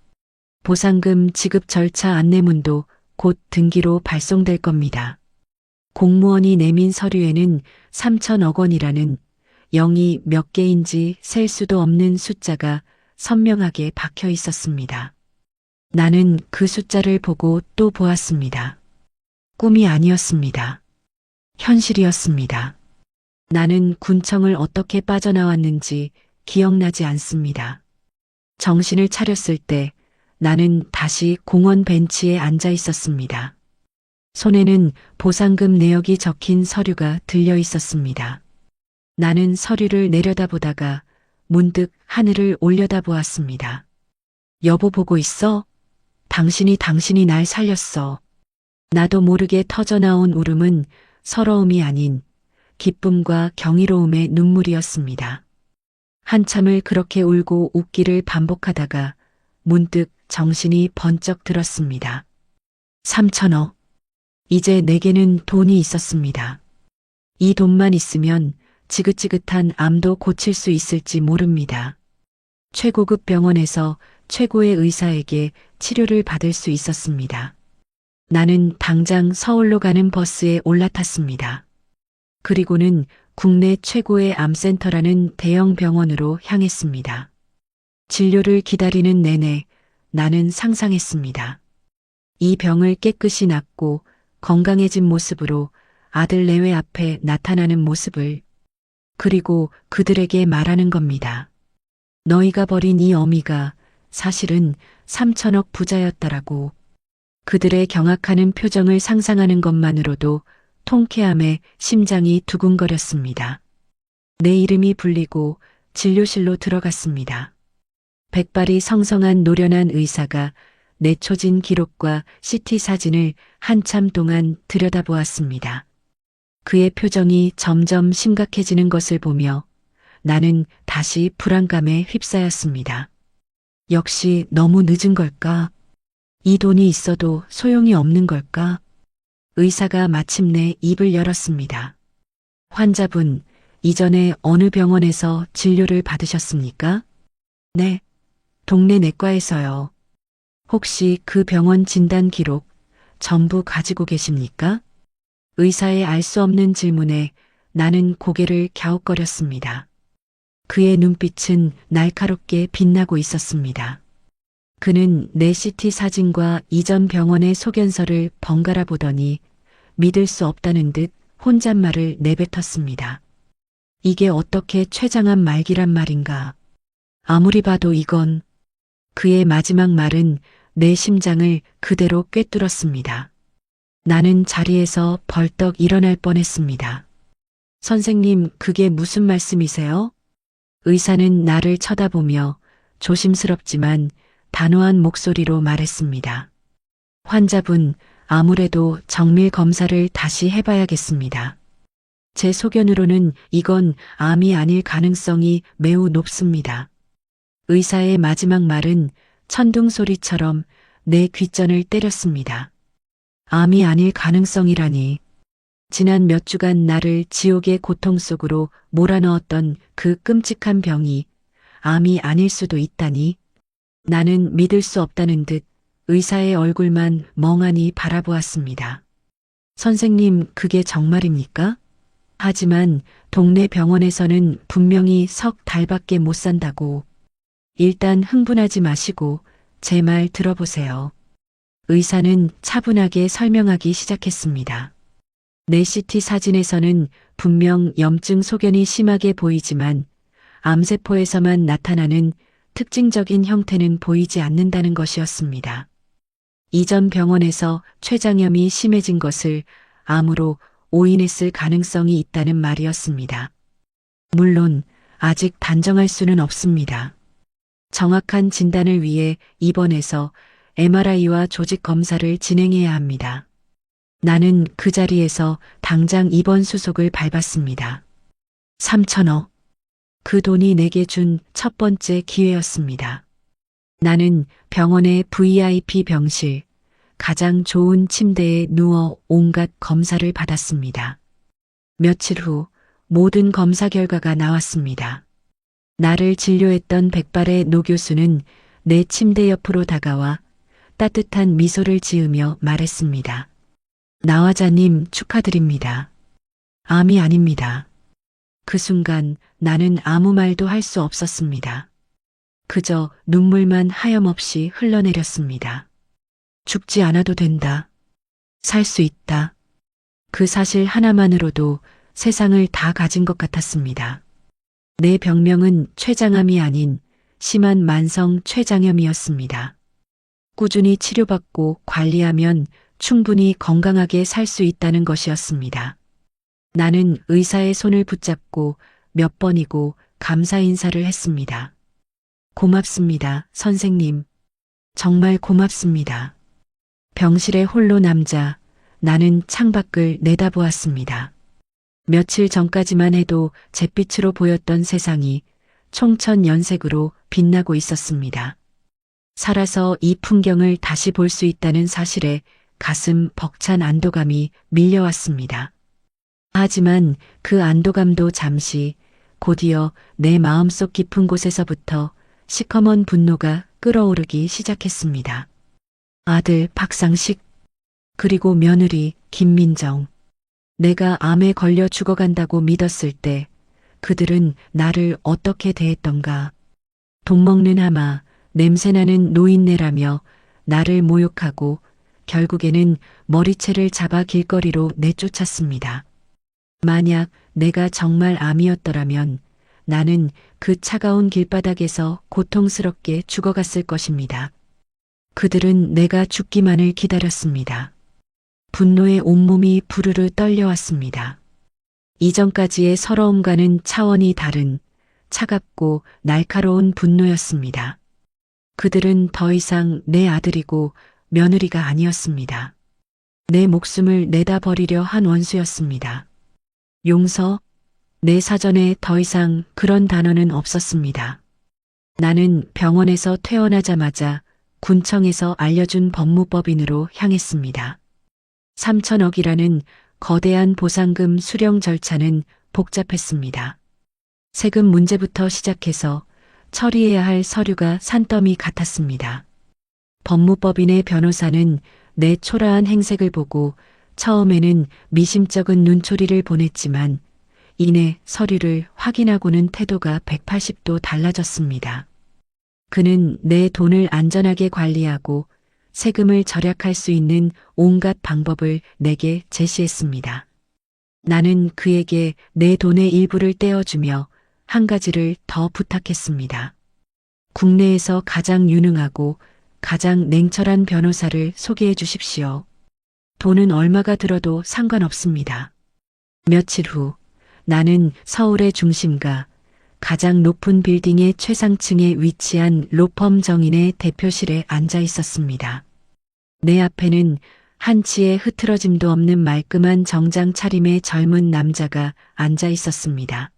S2: 보상금 지급 절차 안내문도 곧 등기로 발송될 겁니다. 공무원이 내민 서류에는 3천억 원이라는 0이 몇 개인지 셀 수도 없는 숫자가 선명하게 박혀 있었습니다. 나는 그 숫자를 보고 또 보았습니다. 꿈이 아니었습니다. 현실이었습니다. 나는 군청을 어떻게 빠져나왔는지 기억나지 않습니다. 정신을 차렸을 때 나는 다시 공원 벤치에 앉아 있었습니다. 손에는 보상금 내역이 적힌 서류가 들려 있었습니다. 나는 서류를 내려다보다가 문득 하늘을 올려다보았습니다. 여보 보고 있어? 당신이 날 살렸어. 나도 모르게 터져나온 울음은 서러움이 아닌 기쁨과 경이로움의 눈물이었습니다. 한참을 그렇게 울고 웃기를 반복하다가 문득 정신이 번쩍 들었습니다. 3천억. 이제 내게는 돈이 있었습니다. 이 돈만 있으면 지긋지긋한 암도 고칠 수 있을지 모릅니다. 최고급 병원에서 최고의 의사에게 치료를 받을 수 있었습니다. 나는 당장 서울로 가는 버스에 올라탔습니다. 그리고는 국내 최고의 암센터라는 대형 병원으로 향했습니다. 진료를 기다리는 내내 나는 상상했습니다. 이 병을 깨끗이 낫고 건강해진 모습으로 아들 내외 앞에 나타나는 모습을, 그리고 그들에게 말하는 겁니다. 너희가 버린 이 어미가 사실은 3천억 부자였다라고. 그들의 경악하는 표정을 상상하는 것만으로도 통쾌함에 심장이 두근거렸습니다. 내 이름이 불리고 진료실로 들어갔습니다. 백발이 성성한 노련한 의사가 내초진 기록과 CT 사진을 한참 동안 들여다보았습니다. 그의 표정이 점점 심각해지는 것을 보며 나는 다시 불안감에 휩싸였습니다. 역시 너무 늦은 걸까? 이 돈이 있어도 소용이 없는 걸까? 의사가 마침내 입을 열었습니다. 환자분, 이전에 어느 병원에서 진료를 받으셨습니까? 네, 동네 내과에서요. 혹시 그 병원 진단 기록 전부 가지고 계십니까? 의사의 알 수 없는 질문에 나는 고개를 갸웃거렸습니다. 그의 눈빛은 날카롭게 빛나고 있었습니다. 그는 내 CT 사진과 이전 병원의 소견서를 번갈아 보더니 믿을 수 없다는 듯 혼잣말을 내뱉었습니다. 이게 어떻게 췌장암 말기란 말인가? 아무리 봐도 이건. 그의 마지막 말은 내 심장을 그대로 꿰뚫었습니다. 나는 자리에서 벌떡 일어날 뻔했습니다. 선생님, 그게 무슨 말씀이세요? 의사는 나를 쳐다보며 조심스럽지만 단호한 목소리로 말했습니다. 환자분, 아무래도 정밀 검사를 다시 해봐야겠습니다. 제 소견으로는 이건 암이 아닐 가능성이 매우 높습니다. 의사의 마지막 말은 천둥 소리처럼 내 귓전을 때렸습니다. 암이 아닐 가능성이라니. 지난 몇 주간 나를 지옥의 고통 속으로 몰아넣었던 그 끔찍한 병이 암이 아닐 수도 있다니. 나는 믿을 수 없다는 듯 의사의 얼굴만 멍하니 바라보았습니다. 선생님, 그게 정말입니까? 하지만 동네 병원에서는 분명히 석 달밖에 못 산다고. 일단 흥분하지 마시고 제 말 들어보세요. 의사는 차분하게 설명하기 시작했습니다. 내 CT 사진에서는 분명 염증 소견이 심하게 보이지만 암세포에서만 나타나는 특징적인 형태는 보이지 않는다는 것이었습니다. 이전 병원에서 췌장염이 심해진 것을 암으로 오인했을 가능성이 있다는 말이었습니다. 물론 아직 단정할 수는 없습니다. 정확한 진단을 위해 입원해서 MRI와 조직 검사를 진행해야 합니다. 나는 그 자리에서 당장 입원 수속을 밟았습니다. 3천억. 그 돈이 내게 준 첫 번째 기회였습니다. 나는 병원의 VIP 병실, 가장 좋은 침대에 누워 온갖 검사를 받았습니다. 며칠 후 모든 검사 결과가 나왔습니다. 나를 진료했던 백발의 노 교수는 내 침대 옆으로 다가와 따뜻한 미소를 지으며 말했습니다. 나화자님, 축하드립니다. 암이 아닙니다. 그 순간 나는 아무 말도 할 수 없었습니다. 그저 눈물만 하염없이 흘러내렸습니다. 죽지 않아도 된다. 살 수 있다. 그 사실 하나만으로도 세상을 다 가진 것 같았습니다. 내 병명은 췌장암이 아닌 심한 만성 췌장염이었습니다. 꾸준히 치료받고 관리하면 충분히 건강하게 살 수 있다는 것이었습니다. 나는 의사의 손을 붙잡고 몇 번이고 감사 인사를 했습니다. 고맙습니다, 선생님. 정말 고맙습니다. 병실에 홀로 남자, 나는 창밖을 내다보았습니다. 며칠 전까지만 해도 잿빛으로 보였던 세상이 총천연색으로 빛나고 있었습니다. 살아서 이 풍경을 다시 볼 수 있다는 사실에 가슴 벅찬 안도감이 밀려왔습니다. 하지만 그 안도감도 잠시, 곧이어 내 마음속 깊은 곳에서부터 시커먼 분노가 끓어오르기 시작했습니다. 아들 박상식, 그리고 며느리 김민정. 내가 암에 걸려 죽어간다고 믿었을 때 그들은 나를 어떻게 대했던가. 돈 먹는 하마, 냄새나는 노인네라며 나를 모욕하고 결국에는 머리채를 잡아 길거리로 내쫓았습니다. 만약 내가 정말 암이었더라면 나는 그 차가운 길바닥에서 고통스럽게 죽어갔을 것입니다. 그들은 내가 죽기만을 기다렸습니다. 분노에 온몸이 부르르 떨려왔습니다. 이전까지의 서러움과는 차원이 다른 차갑고 날카로운 분노였습니다. 그들은 더 이상 내 아들이고 며느리가 아니었습니다. 내 목숨을 내다 버리려 한 원수였습니다. 용서? 내 사전에 더 이상 그런 단어는 없었습니다. 나는 병원에서 퇴원하자마자 군청에서 알려준 법무법인으로 향했습니다. 3천억이라는 거대한 보상금 수령 절차는 복잡했습니다. 세금 문제부터 시작해서 처리해야 할 서류가 산더미 같았습니다. 법무법인의 변호사는 내 초라한 행색을 보고 처음에는 미심쩍은 눈초리를 보냈지만 이내 서류를 확인하고는 태도가 180도 달라졌습니다. 그는 내 돈을 안전하게 관리하고 세금을 절약할 수 있는 온갖 방법을 내게 제시했습니다. 나는 그에게 내 돈의 일부를 떼어주며 한 가지를 더 부탁했습니다. 국내에서 가장 유능하고 가장 냉철한 변호사를 소개해 주십시오. 돈은 얼마가 들어도 상관없습니다. 며칠 후 나는 서울의 중심가 가장 높은 빌딩의 최상층에 위치한 로펌 정인의 대표실에 앉아 있었습니다. 내 앞에는 한치의 흐트러짐도 없는 말끔한 정장 차림의 젊은 남자가 앉아 있었습니다.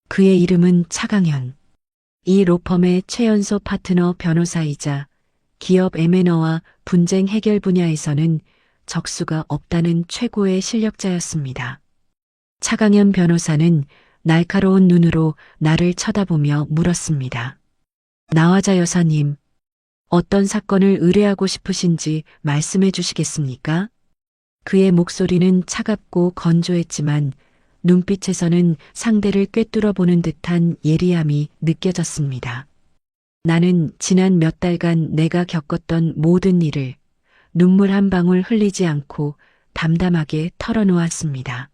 S2: 그의 이름은 차강현. 이 로펌의 최연소 파트너 변호사이자 기업 M&A와 분쟁 해결 분야에서는 적수가 없다는 최고의 실력자였습니다. 차강현 변호사는 날카로운 눈으로 나를 쳐다보며 물었습니다. 나화자 여사님, 어떤 사건을 의뢰하고 싶으신지 말씀해 주시겠습니까? 그의 목소리는 차갑고 건조했지만 눈빛에서는 상대를 꿰뚫어 보는 듯한 예리함이 느껴졌습니다. 나는 지난 몇 달간 내가 겪었던 모든 일을 눈물 한 방울 흘리지 않고 담담하게 털어놓았습니다.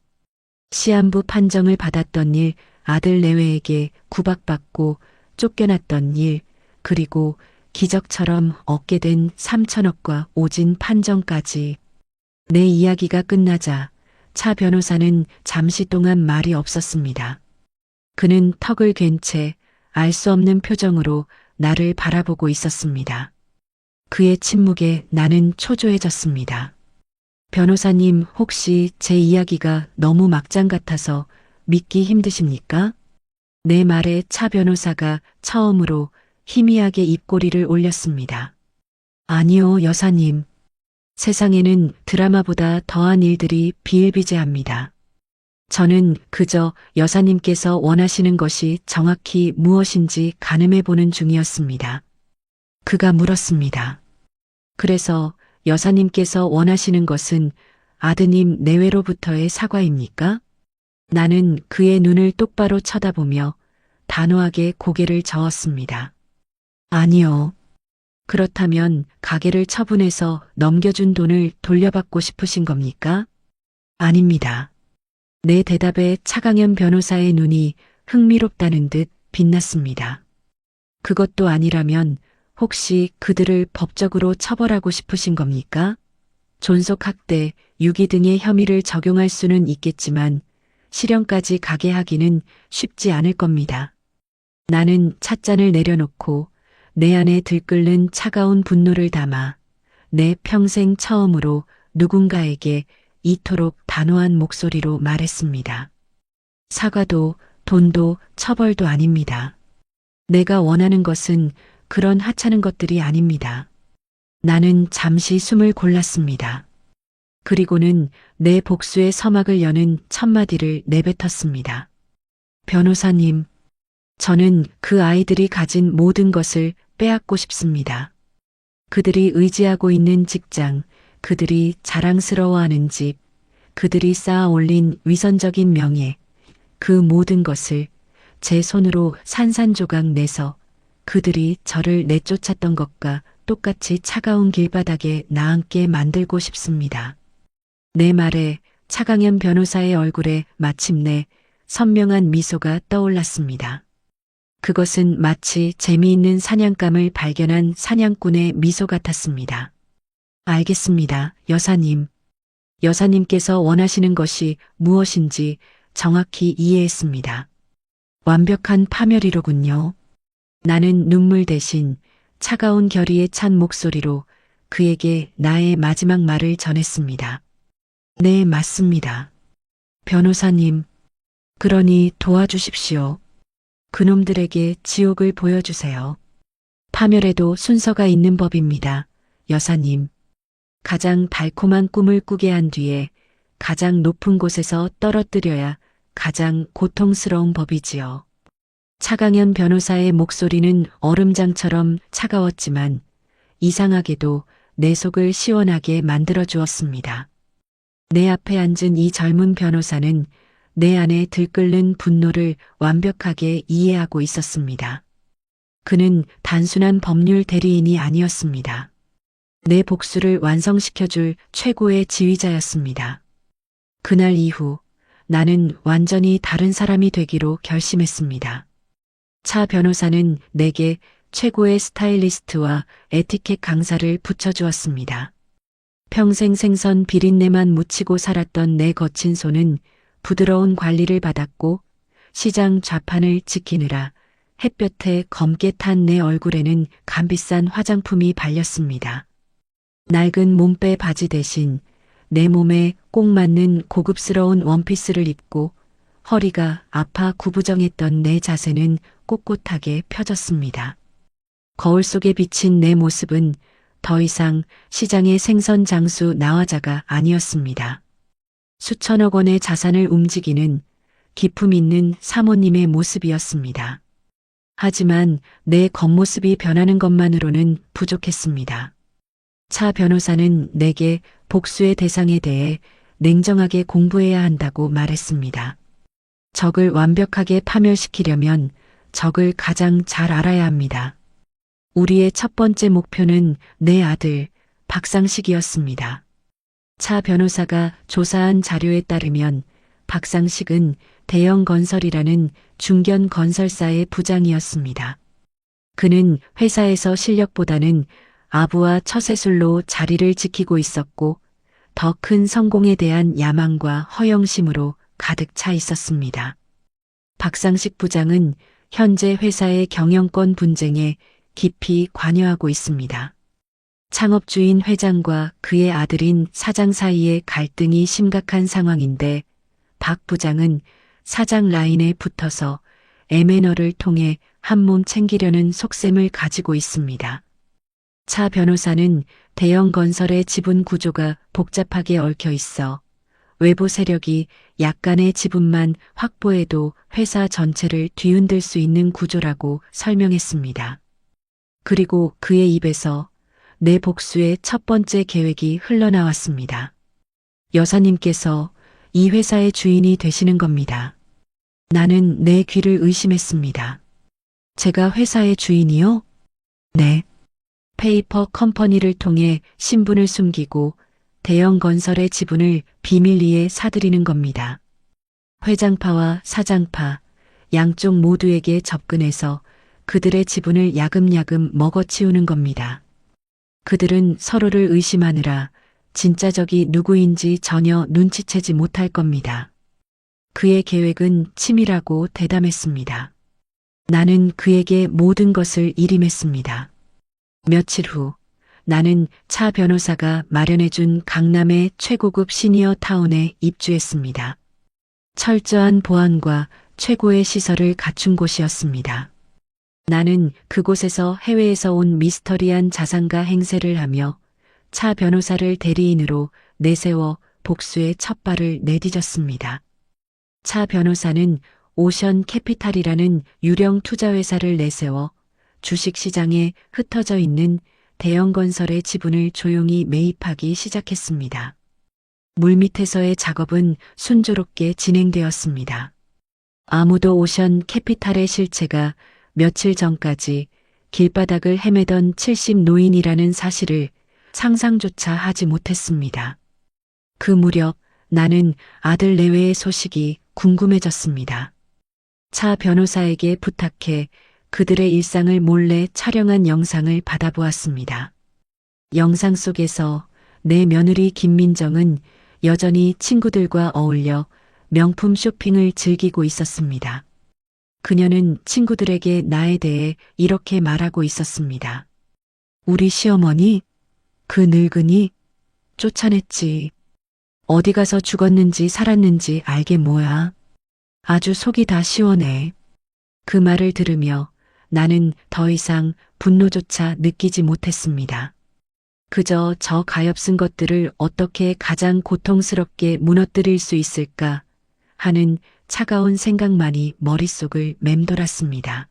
S2: 시한부 판정을 받았던 일, 아들 내외에게 구박받고 쫓겨났던 일, 그리고 기적처럼 얻게 된 3천억과 오진 판정까지. 내 이야기가 끝나자 차 변호사는 잠시 동안 말이 없었습니다. 그는 턱을 괜 채 알 수 없는 표정으로 나를 바라보고 있었습니다. 그의 침묵에 나는 초조해졌습니다. 변호사님, 혹시 제 이야기가 너무 막장 같아서 믿기 힘드십니까? 내 말에 차 변호사가 처음으로 희미하게 입꼬리를 올렸습니다. 아니요, 여사님. 세상에는 드라마보다 더한 일들이 비일비재합니다. 저는 그저 여사님께서 원하시는 것이 정확히 무엇인지 가늠해 보는 중이었습니다. 그가 물었습니다. 그래서 여사님께서 원하시는 것은 아드님 내외로부터의 사과입니까? 나는 그의 눈을 똑바로 쳐다보며 단호하게 고개를 저었습니다. 아니요. 그렇다면 가게를 처분해서 넘겨준 돈을 돌려받고 싶으신 겁니까? 아닙니다. 내 대답에 차강현 변호사의 눈이 흥미롭다는 듯 빛났습니다. 그것도 아니라면 혹시 그들을 법적으로 처벌하고 싶으신 겁니까? 존속학대, 유기 등의 혐의를 적용할 수는 있겠지만 실형까지 가게 하기는 쉽지 않을 겁니다. 나는 찻잔을 내려놓고 내 안에 들끓는 차가운 분노를 담아 내 평생 처음으로 누군가에게 이토록 단호한 목소리로 말했습니다. 사과도 돈도 처벌도 아닙니다. 내가 원하는 것은 그런 하찮은 것들이 아닙니다. 나는 잠시 숨을 골랐습니다. 그리고는 내 복수의 서막을 여는 첫마디를 내뱉었습니다. 변호사님, 저는 그 아이들이 가진 모든 것을 빼앗고 싶습니다. 그들이 의지하고 있는 직장, 그들이 자랑스러워하는 집, 그들이 쌓아 올린 위선적인 명예, 그 모든 것을 제 손으로 산산조각 내서 그들이 저를 내쫓았던 것과 똑같이 차가운 길바닥에 나앉게 만들고 싶습니다. 내 말에 차강현 변호사의 얼굴에 마침내 선명한 미소가 떠올랐습니다. 그것은 마치 재미있는 사냥감을 발견한 사냥꾼의 미소 같았습니다. 알겠습니다, 여사님. 여사님께서 원하시는 것이 무엇인지 정확히 이해했습니다. 완벽한 파멸이로군요. 나는 눈물 대신 차가운 결의에 찬 목소리로 그에게 나의 마지막 말을 전했습니다. 네, 맞습니다. 변호사님, 그러니 도와주십시오. 그놈들에게 지옥을 보여주세요. 파멸에도 순서가 있는 법입니다, 여사님. 가장 달콤한 꿈을 꾸게 한 뒤에 가장 높은 곳에서 떨어뜨려야 가장 고통스러운 법이지요. 차강현 변호사의 목소리는 얼음장처럼 차가웠지만 이상하게도 내 속을 시원하게 만들어 주었습니다. 내 앞에 앉은 이 젊은 변호사는 내 안에 들끓는 분노를 완벽하게 이해하고 있었습니다. 그는 단순한 법률 대리인이 아니었습니다. 내 복수를 완성시켜줄 최고의 지휘자였습니다. 그날 이후 나는 완전히 다른 사람이 되기로 결심했습니다. 차 변호사는 내게 최고의 스타일리스트와 에티켓 강사를 붙여주었습니다. 평생 생선 비린내만 묻히고 살았던 내 거친 손은 부드러운 관리를 받았고 시장 좌판을 지키느라 햇볕에 검게 탄 내 얼굴에는 값비싼 화장품이 발렸습니다. 낡은 몸빼 바지 대신 내 몸에 꼭 맞는 고급스러운 원피스를 입고 허리가 아파 구부정했던 내 자세는 꼿꼿하게 펴졌습니다. 거울 속에 비친 내 모습은 더 이상 시장의 생선 장수 나화자가 아니었습니다. 수천억 원의 자산을 움직이는 기품 있는 사모님의 모습이었습니다. 하지만 내 겉모습이 변하는 것만으로는 부족했습니다. 차 변호사는 내게 복수의 대상에 대해 냉정하게 공부해야 한다고 말했습니다. 적을 완벽하게 파멸시키려면 적을 가장 잘 알아야 합니다. 우리의 첫 번째 목표는 내 아들 박상식이었습니다. 차 변호사가 조사한 자료에 따르면 박상식은 대영건설이라는 중견 건설사의 부장이었습니다. 그는 회사에서 실력보다는 아부와 처세술로 자리를 지키고 있었고 더 큰 성공에 대한 야망과 허영심으로 가득 차 있었습니다. 박상식 부장은 현재 회사의 경영권 분쟁에 깊이 관여하고 있습니다. 창업주인 회장과 그의 아들인 사장 사이의 갈등이 심각한 상황인데 박 부장은 사장 라인에 붙어서 M&A를 통해 한몸 챙기려는 속셈을 가지고 있습니다. 차 변호사는 대형 건설의 지분 구조가 복잡하게 얽혀 있어 외부 세력이 약간의 지분만 확보해도 회사 전체를 뒤흔들 수 있는 구조라고 설명했습니다. 그리고 그의 입에서 내 복수의 첫 번째 계획이 흘러나왔습니다. 여사님께서 이 회사의 주인이 되시는 겁니다. 나는 내 귀를 의심했습니다. 제가 회사의 주인이요? 네. 페이퍼 컴퍼니를 통해 신분을 숨기고 대형 건설의 지분을 비밀리에 사들이는 겁니다. 회장파와 사장파, 양쪽 모두에게 접근해서 그들의 지분을 야금야금 먹어치우는 겁니다. 그들은 서로를 의심하느라 진짜 적이 누구인지 전혀 눈치채지 못할 겁니다. 그의 계획은 치밀하고 대담했습니다. 나는 그에게 모든 것을 일임했습니다. 며칠 후 나는 차 변호사가 마련해준 강남의 최고급 시니어 타운에 입주했습니다. 철저한 보안과 최고의 시설을 갖춘 곳이었습니다. 나는 그곳에서 해외에서 온 미스터리한 자산가 행세를 하며 차 변호사를 대리인으로 내세워 복수의 첫 발을 내디뎠습니다. 차 변호사는 오션 캐피탈이라는 유령 투자회사를 내세워 주식시장에 흩어져 있는 대형 건설의 지분을 조용히 매입하기 시작했습니다. 물밑에서의 작업은 순조롭게 진행되었습니다. 아무도 오션 캐피탈의 실체가 며칠 전까지 길바닥을 헤매던 70 노인이라는 사실을 상상조차 하지 못했습니다. 그 무렵 나는 아들 내외의 소식이 궁금해졌습니다. 차 변호사에게 부탁해 그들의 일상을 몰래 촬영한 영상을 받아보았습니다. 영상 속에서 내 며느리 김민정은 여전히 친구들과 어울려 명품 쇼핑을 즐기고 있었습니다. 그녀는 친구들에게 나에 대해 이렇게 말하고 있었습니다. 우리 시어머니, 그 늙은이, 쫓아냈지. 어디 가서 죽었는지 살았는지 알게 뭐야. 아주 속이 다 시원해. 그 말을 들으며 나는 더 이상 분노조차 느끼지 못했습니다. 그저 저 가엾은 것들을 어떻게 가장 고통스럽게 무너뜨릴 수 있을까 하는 차가운 생각만이 머릿속을 맴돌았습니다.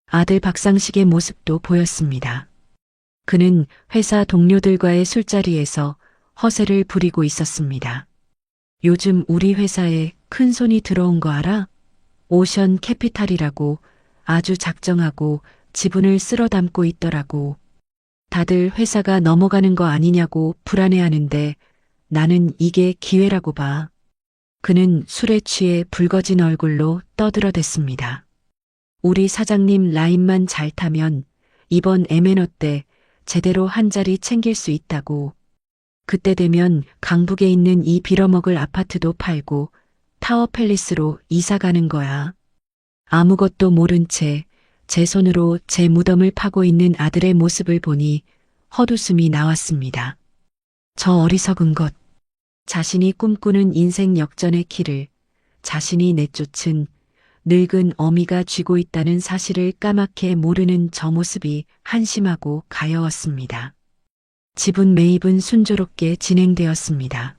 S2: 아들 박상식의 모습도 보였습니다. 그는 회사 동료들과의 술자리에서 허세를 부리고 있었습니다. 요즘 우리 회사에 큰 손이 들어온 거 알아? 오션 캐피탈이라고 아주 작정하고 지분을 쓸어 담고 있더라고. 다들 회사가 넘어가는 거 아니냐고 불안해하는데 나는 이게 기회라고 봐. 그는 술에 취해 붉어진 얼굴로 떠들어댔습니다. 우리 사장님 라인만 잘 타면 이번 M&O 때 제대로 한 자리 챙길 수 있다고. 그때 되면 강북에 있는 이 빌어먹을 아파트도 팔고 타워 팰리스로 이사 가는 거야. 아무것도 모른 채 제 손으로 제 무덤을 파고 있는 아들의 모습을 보니 헛웃음이 나왔습니다. 저 어리석은 것. 자신이 꿈꾸는 인생 역전의 길을 자신이 내쫓은 늙은 어미가 쥐고 있다는 사실을 까맣게 모르는 저 모습이 한심하고 가여웠습니다. 지분 매입은 순조롭게 진행되었습니다.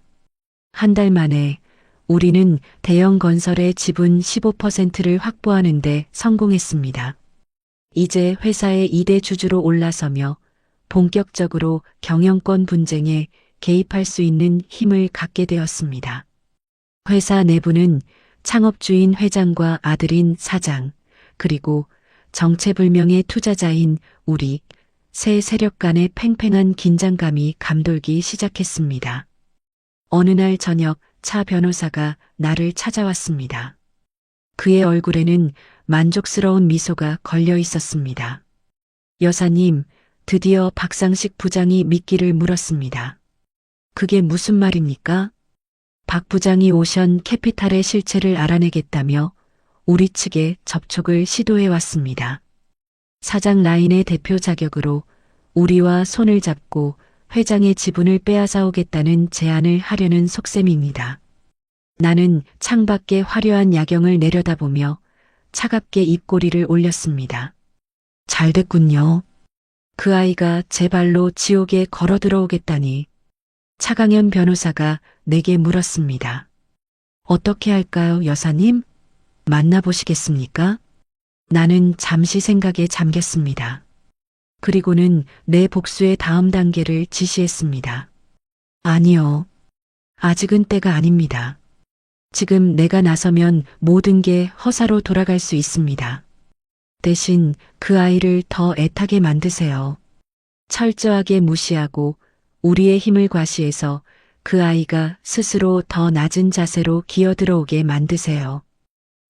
S2: 한 달 만에 우리는 대형 건설의 지분 15%를 확보하는 데 성공했습니다. 이제 회사의 2대 주주로 올라서며 본격적으로 경영권 분쟁에 개입할 수 있는 힘을 갖게 되었습니다. 회사 내부는 창업주인 회장과 아들인 사장, 그리고 정체불명의 투자자인 우리 세 세력 간의 팽팽한 긴장감이 감돌기 시작했습니다. 어느 날 저녁 차 변호사가 나를 찾아왔습니다. 그의 얼굴에는 만족스러운 미소가 걸려 있었습니다. 여사님, 드디어 박상식 부장이 미끼를 물었습니다. 그게 무슨 말입니까? 박 부장이 오션 캐피탈의 실체를 알아내겠다며 우리 측에 접촉을 시도해 왔습니다. 사장 라인의 대표 자격으로 우리와 손을 잡고 회장의 지분을 빼앗아 오겠다는 제안을 하려는 속셈입니다. 나는 창밖에 화려한 야경을 내려다보며 차갑게 입꼬리를 올렸습니다. 잘 됐군요. 그 아이가 제 발로 지옥에 걸어 들어오겠다니. 차강현 변호사가 내게 물었습니다. 어떻게 할까요, 여사님? 만나보시겠습니까? 나는 잠시 생각에 잠겼습니다. 그리고는 내 복수의 다음 단계를 지시했습니다. 아니요. 아직은 때가 아닙니다. 지금 내가 나서면 모든 게 허사로 돌아갈 수 있습니다. 대신 그 아이를 더 애타게 만드세요. 철저하게 무시하고 우리의 힘을 과시해서 그 아이가 스스로 더 낮은 자세로 기어들어오게 만드세요.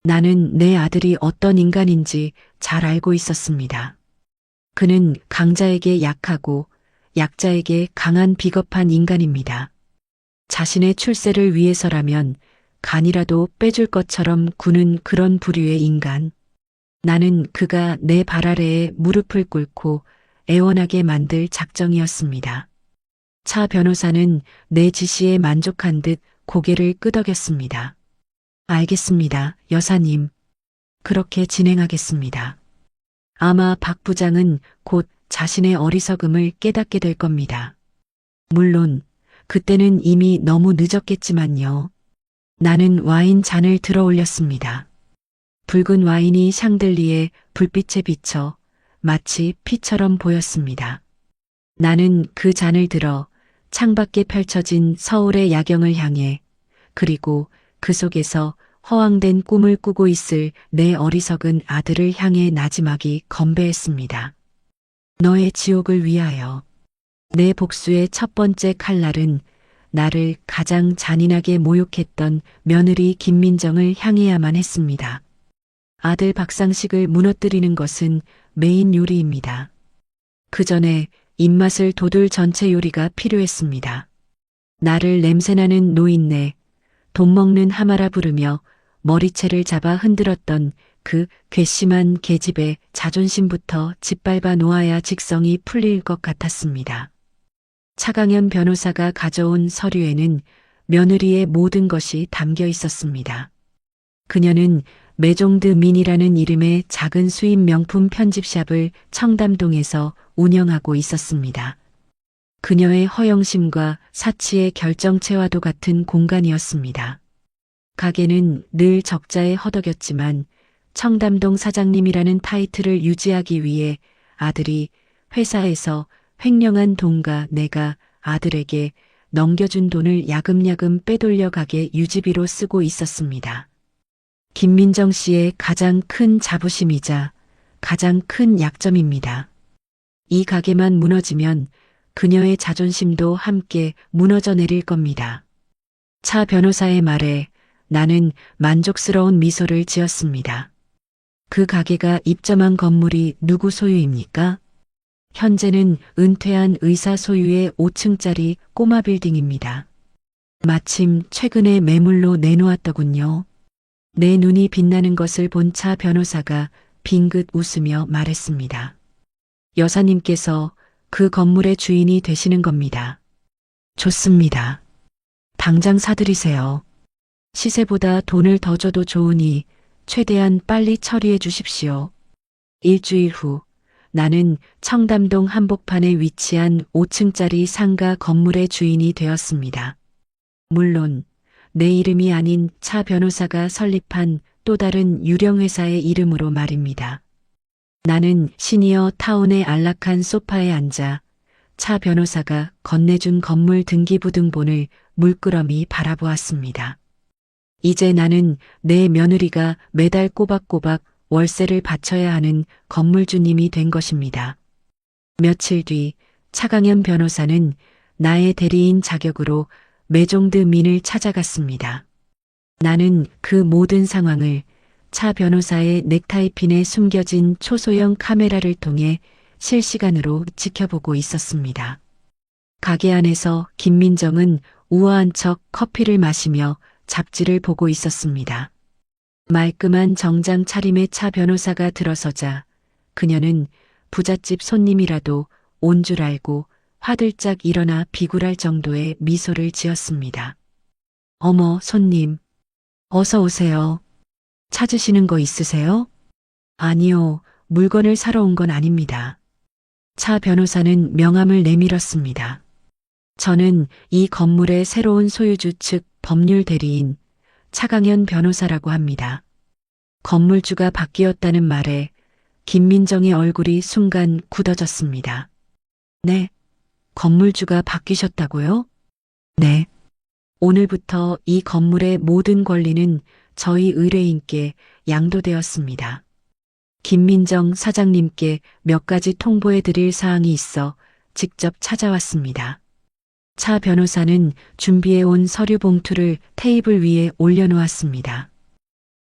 S2: 나는 내 아들이 어떤 인간인지 잘 알고 있었습니다. 그는 강자에게 약하고 약자에게 강한 비겁한 인간입니다. 자신의 출세를 위해서라면 간이라도 빼줄 것처럼 구는 그런 부류의 인간. 나는 그가 내 발 아래에 무릎을 꿇고 애원하게 만들 작정이었습니다. 차 변호사는 내 지시에 만족한 듯 고개를 끄덕였습니다. 알겠습니다, 여사님. 그렇게 진행하겠습니다. 아마 박 부장은 곧 자신의 어리석음을 깨닫게 될 겁니다. 물론 그때는 이미 너무 늦었겠지만요. 나는 와인 잔을 들어 올렸습니다. 붉은 와인이 샹들리에 불빛에 비쳐 마치 피처럼 보였습니다. 나는 그 잔을 들어 창밖에 펼쳐진 서울의 야경을 향해, 그리고 그 속에서 허황된 꿈을 꾸고 있을 내 어리석은 아들을 향해 나지막이 건배했습니다. 너의 지옥을 위하여. 내 복수의 첫 번째 칼날은 나를 가장 잔인하게 모욕했던 며느리 김민정을 향해야만 했습니다. 아들 박상식을 무너뜨리는 것은 메인 요리입니다. 그 전에 입맛을 돋울 전체 요리가 필요했습니다. 나를 냄새나는 노인네, 돈 먹는 하마라 부르며 머리채를 잡아 흔들었던 그 괘씸한 계집의 자존심부터 짓밟아 놓아야 직성이 풀릴 것 같았습니다. 차강현 변호사가 가져온 서류에는 며느리의 모든 것이 담겨 있었습니다. 그녀는 메종드 민이라는 이름의 작은 수입 명품 편집샵을 청담동에서 운영하고 있었습니다. 그녀의 허영심과 사치의 결정체와도 같은 공간이었습니다. 가게는 늘 적자에 허덕였지만 청담동 사장님이라는 타이틀을 유지하기 위해 아들이 회사에서 횡령한 돈과 내가 아들에게 넘겨준 돈을 야금야금 빼돌려 가게 유지비로 쓰고 있었습니다. 김민정 씨의 가장 큰 자부심이자 가장 큰 약점입니다. 이 가게만 무너지면 그녀의 자존심도 함께 무너져 내릴 겁니다. 차 변호사의 말에 나는 만족스러운 미소를 지었습니다. 그 가게가 입점한 건물이 누구 소유입니까? 현재는 은퇴한 의사 소유의 5층짜리 꼬마 빌딩입니다. 마침 최근에 매물로 내놓았더군요. 내 눈이 빛나는 것을 본 차 변호사가 빙긋 웃으며 말했습니다. 여사님께서 그 건물의 주인이 되시는 겁니다. 좋습니다. 당장 사들이세요. 시세보다 돈을 더 줘도 좋으니 최대한 빨리 처리해 주십시오. 일주일 후 나는 청담동 한복판에 위치한 5층짜리 상가 건물의 주인이 되었습니다. 물론 내 이름이 아닌 차 변호사가 설립한 또 다른 유령 회사의 이름으로 말입니다. 나는 시니어 타운의 안락한 소파에 앉아 차 변호사가 건네준 건물 등기부등본을 물끄러미 바라보았습니다. 이제 나는 내 며느리가 매달 꼬박꼬박 월세를 바쳐야 하는 건물주님이 된 것입니다. 며칠 뒤 차강현 변호사는 나의 대리인 자격으로 메종드 민을 찾아갔습니다. 나는 그 모든 상황을 차 변호사의 넥타이핀에 숨겨진 초소형 카메라를 통해 실시간으로 지켜보고 있었습니다. 가게 안에서 김민정은 우아한 척 커피를 마시며 잡지를 보고 있었습니다. 말끔한 정장 차림의 차 변호사가 들어서자 그녀는 부잣집 손님이라도 온 줄 알고 화들짝 일어나 비굴할 정도의 미소를 지었습니다. 어머, 손님. 어서 오세요. 찾으시는 거 있으세요? 아니요, 물건을 사러 온 건 아닙니다. 차 변호사는 명함을 내밀었습니다. 저는 이 건물의 새로운 소유주 측 법률 대리인 차강현 변호사라고 합니다. 건물주가 바뀌었다는 말에 김민정의 얼굴이 순간 굳어졌습니다. 네, 건물주가 바뀌셨다고요? 네. 오늘부터 이 건물의 모든 권리는 저희 의뢰인께 양도되었습니다. 김민정 사장님께 몇 가지 통보해 드릴 사항이 있어 직접 찾아왔습니다. 차 변호사는 준비해 온 서류 봉투를 테이블 위에 올려놓았습니다.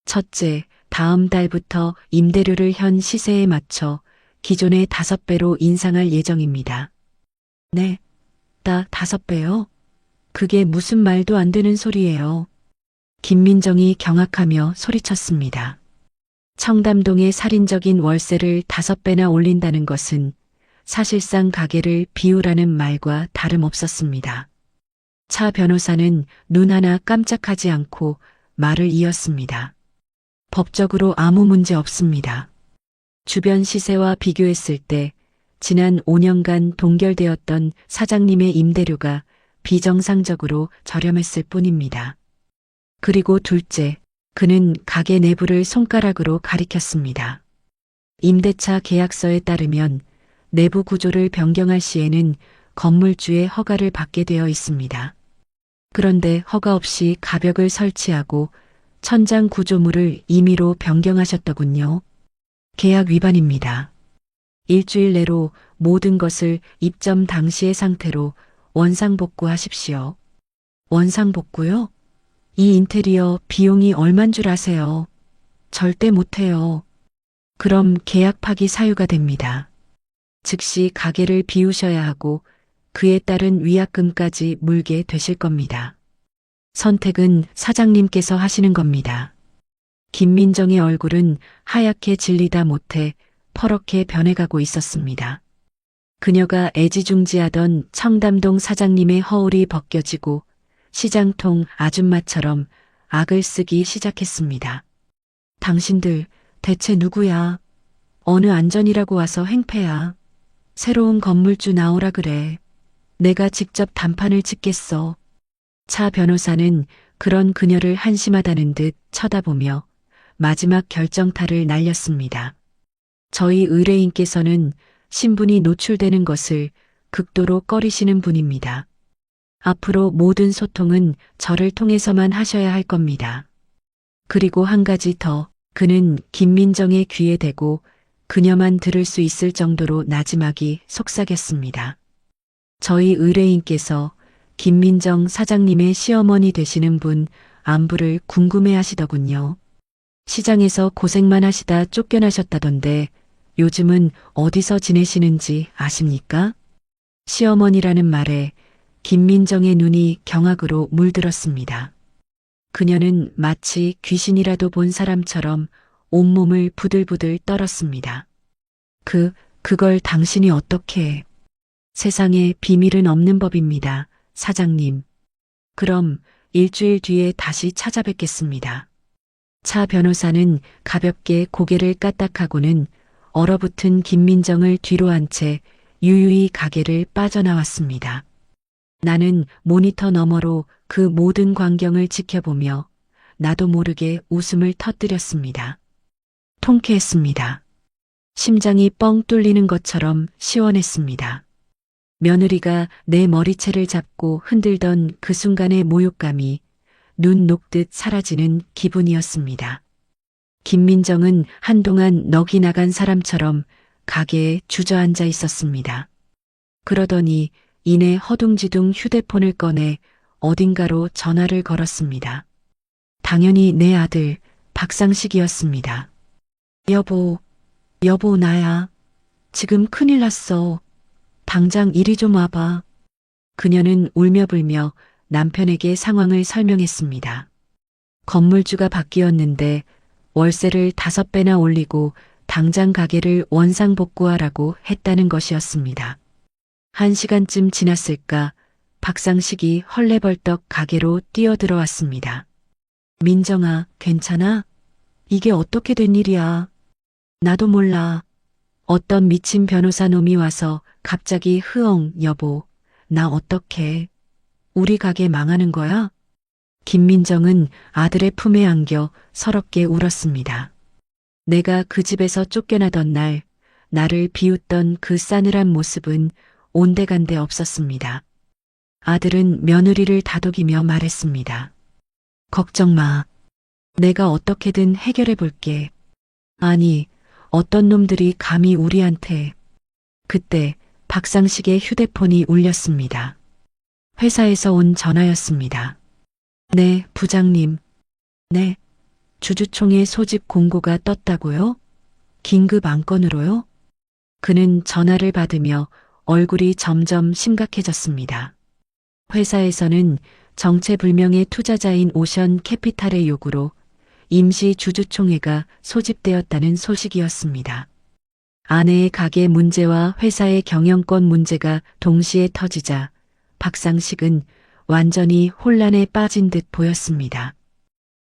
S2: 첫째, 다음 달부터 임대료를 현 시세에 맞춰 기존의 5배로 인상할 예정입니다. 네, 5배요? 그게 무슨 말도 안 되는 소리예요. 김민정이 경악하며 소리쳤습니다. 청담동의 살인적인 월세를 5배나 올린다는 것은 사실상 가게를 비우라는 말과 다름없었습니다. 차 변호사는 눈 하나 깜짝하지 않고 말을 이었습니다. 법적으로 아무 문제 없습니다. 주변 시세와 비교했을 때 지난 5년간 동결되었던 사장님의 임대료가 비정상적으로 저렴했을 뿐입니다. 그리고 둘째, 그는 가게 내부를 손가락으로 가리켰습니다. 임대차 계약서에 따르면 내부 구조를 변경할 시에는 건물주의 허가를 받게 되어 있습니다. 그런데 허가 없이 가벽을 설치하고 천장 구조물을 임의로 변경하셨더군요. 계약 위반입니다. 일주일 내로 모든 것을 입점 당시의 상태로 원상복구하십시오. 원상복구요? 이 인테리어 비용이 얼만 줄 아세요? 절대 못해요. 그럼 계약 파기 사유가 됩니다. 즉시 가게를 비우셔야 하고 그에 따른 위약금까지 물게 되실 겁니다. 선택은 사장님께서 하시는 겁니다. 김민정의 얼굴은 하얗게 질리다 못해 퍼렇게 변해가고 있었습니다. 그녀가 애지중지하던 청담동 사장님의 허울이 벗겨지고 시장통 아줌마처럼 악을 쓰기 시작했습니다. 당신들 대체 누구야? 어느 안전이라고 와서 행패야? 새로운 건물주 나오라 그래. 내가 직접 단판을 짓겠어. 차 변호사는 그런 그녀를 한심하다는 듯 쳐다보며 마지막 결정타를 날렸습니다. 저희 의뢰인께서는 신분이 노출되는 것을 극도로 꺼리시는 분입니다. 앞으로 모든 소통은 저를 통해서만 하셔야 할 겁니다. 그리고 한 가지 더, 그는 김민정의 귀에 대고 그녀만 들을 수 있을 정도로 나지막이 속삭였습니다. 저희 의뢰인께서 김민정 사장님의 시어머니 되시는 분 안부를 궁금해 하시더군요. 시장에서 고생만 하시다 쫓겨나셨다던데 요즘은 어디서 지내시는지 아십니까? 시어머니라는 말에 김민정의 눈이 경악으로 물들었습니다. 그녀는 마치 귀신이라도 본 사람처럼 온몸을 부들부들 떨었습니다. 그걸 당신이 어떻게... 세상에 비밀은 없는 법입니다, 사장님. 그럼 일주일 뒤에 다시 찾아뵙겠습니다. 차 변호사는 가볍게 고개를 까딱하고는 얼어붙은 김민정을 뒤로 한 채 유유히 가게를 빠져나왔습니다. 나는 모니터 너머로 그 모든 광경을 지켜보며 나도 모르게 웃음을 터뜨렸습니다. 통쾌했습니다. 심장이 뻥 뚫리는 것처럼 시원했습니다. 며느리가 내 머리채를 잡고 흔들던 그 순간의 모욕감이 눈 녹듯 사라지는 기분이었습니다. 김민정은 한동안 넋이 나간 사람처럼 가게에 주저앉아 있었습니다. 그러더니 이내 허둥지둥 휴대폰을 꺼내 어딘가로 전화를 걸었습니다. 당연히 내 아들 박상식이었습니다. 여보 나야. 지금 큰일 났어. 당장 이리 좀 와봐. 그녀는 울며불며 남편에게 상황을 설명했습니다. 건물주가 바뀌었는데 월세를 5배나 올리고 당장 가게를 원상복구하라고 했다는 것이었습니다. 1시간쯤 지났을까 박상식이 헐레벌떡 가게로 뛰어들어왔습니다. 민정아, 괜찮아? 이게 어떻게 된 일이야? 나도 몰라. 어떤 미친 변호사 놈이 와서 갑자기 흐엉, 여보, 나 어떡해. 우리 가게 망하는 거야? 김민정은 아들의 품에 안겨 서럽게 울었습니다. 내가 그 집에서 쫓겨나던 날, 나를 비웃던 그 싸늘한 모습은 온데간데 없었습니다. 아들은 며느리를 다독이며 말했습니다. 걱정 마. 내가 어떻게든 해결해 볼게. 아니, 어떤 놈들이 감히 우리한테. 그때 박상식의 휴대폰이 울렸습니다. 회사에서 온 전화였습니다. 네, 부장님. 네, 주주총회 소집 공고가 떴다고요? 긴급 안건으로요? 그는 전화를 받으며 얼굴이 점점 심각해졌습니다. 회사에서는 정체불명의 투자자인 오션 캐피탈의 요구로 임시 주주총회가 소집되었다는 소식이었습니다. 아내의 가게 문제와 회사의 경영권 문제가 동시에 터지자 박상식은 완전히 혼란에 빠진 듯 보였습니다.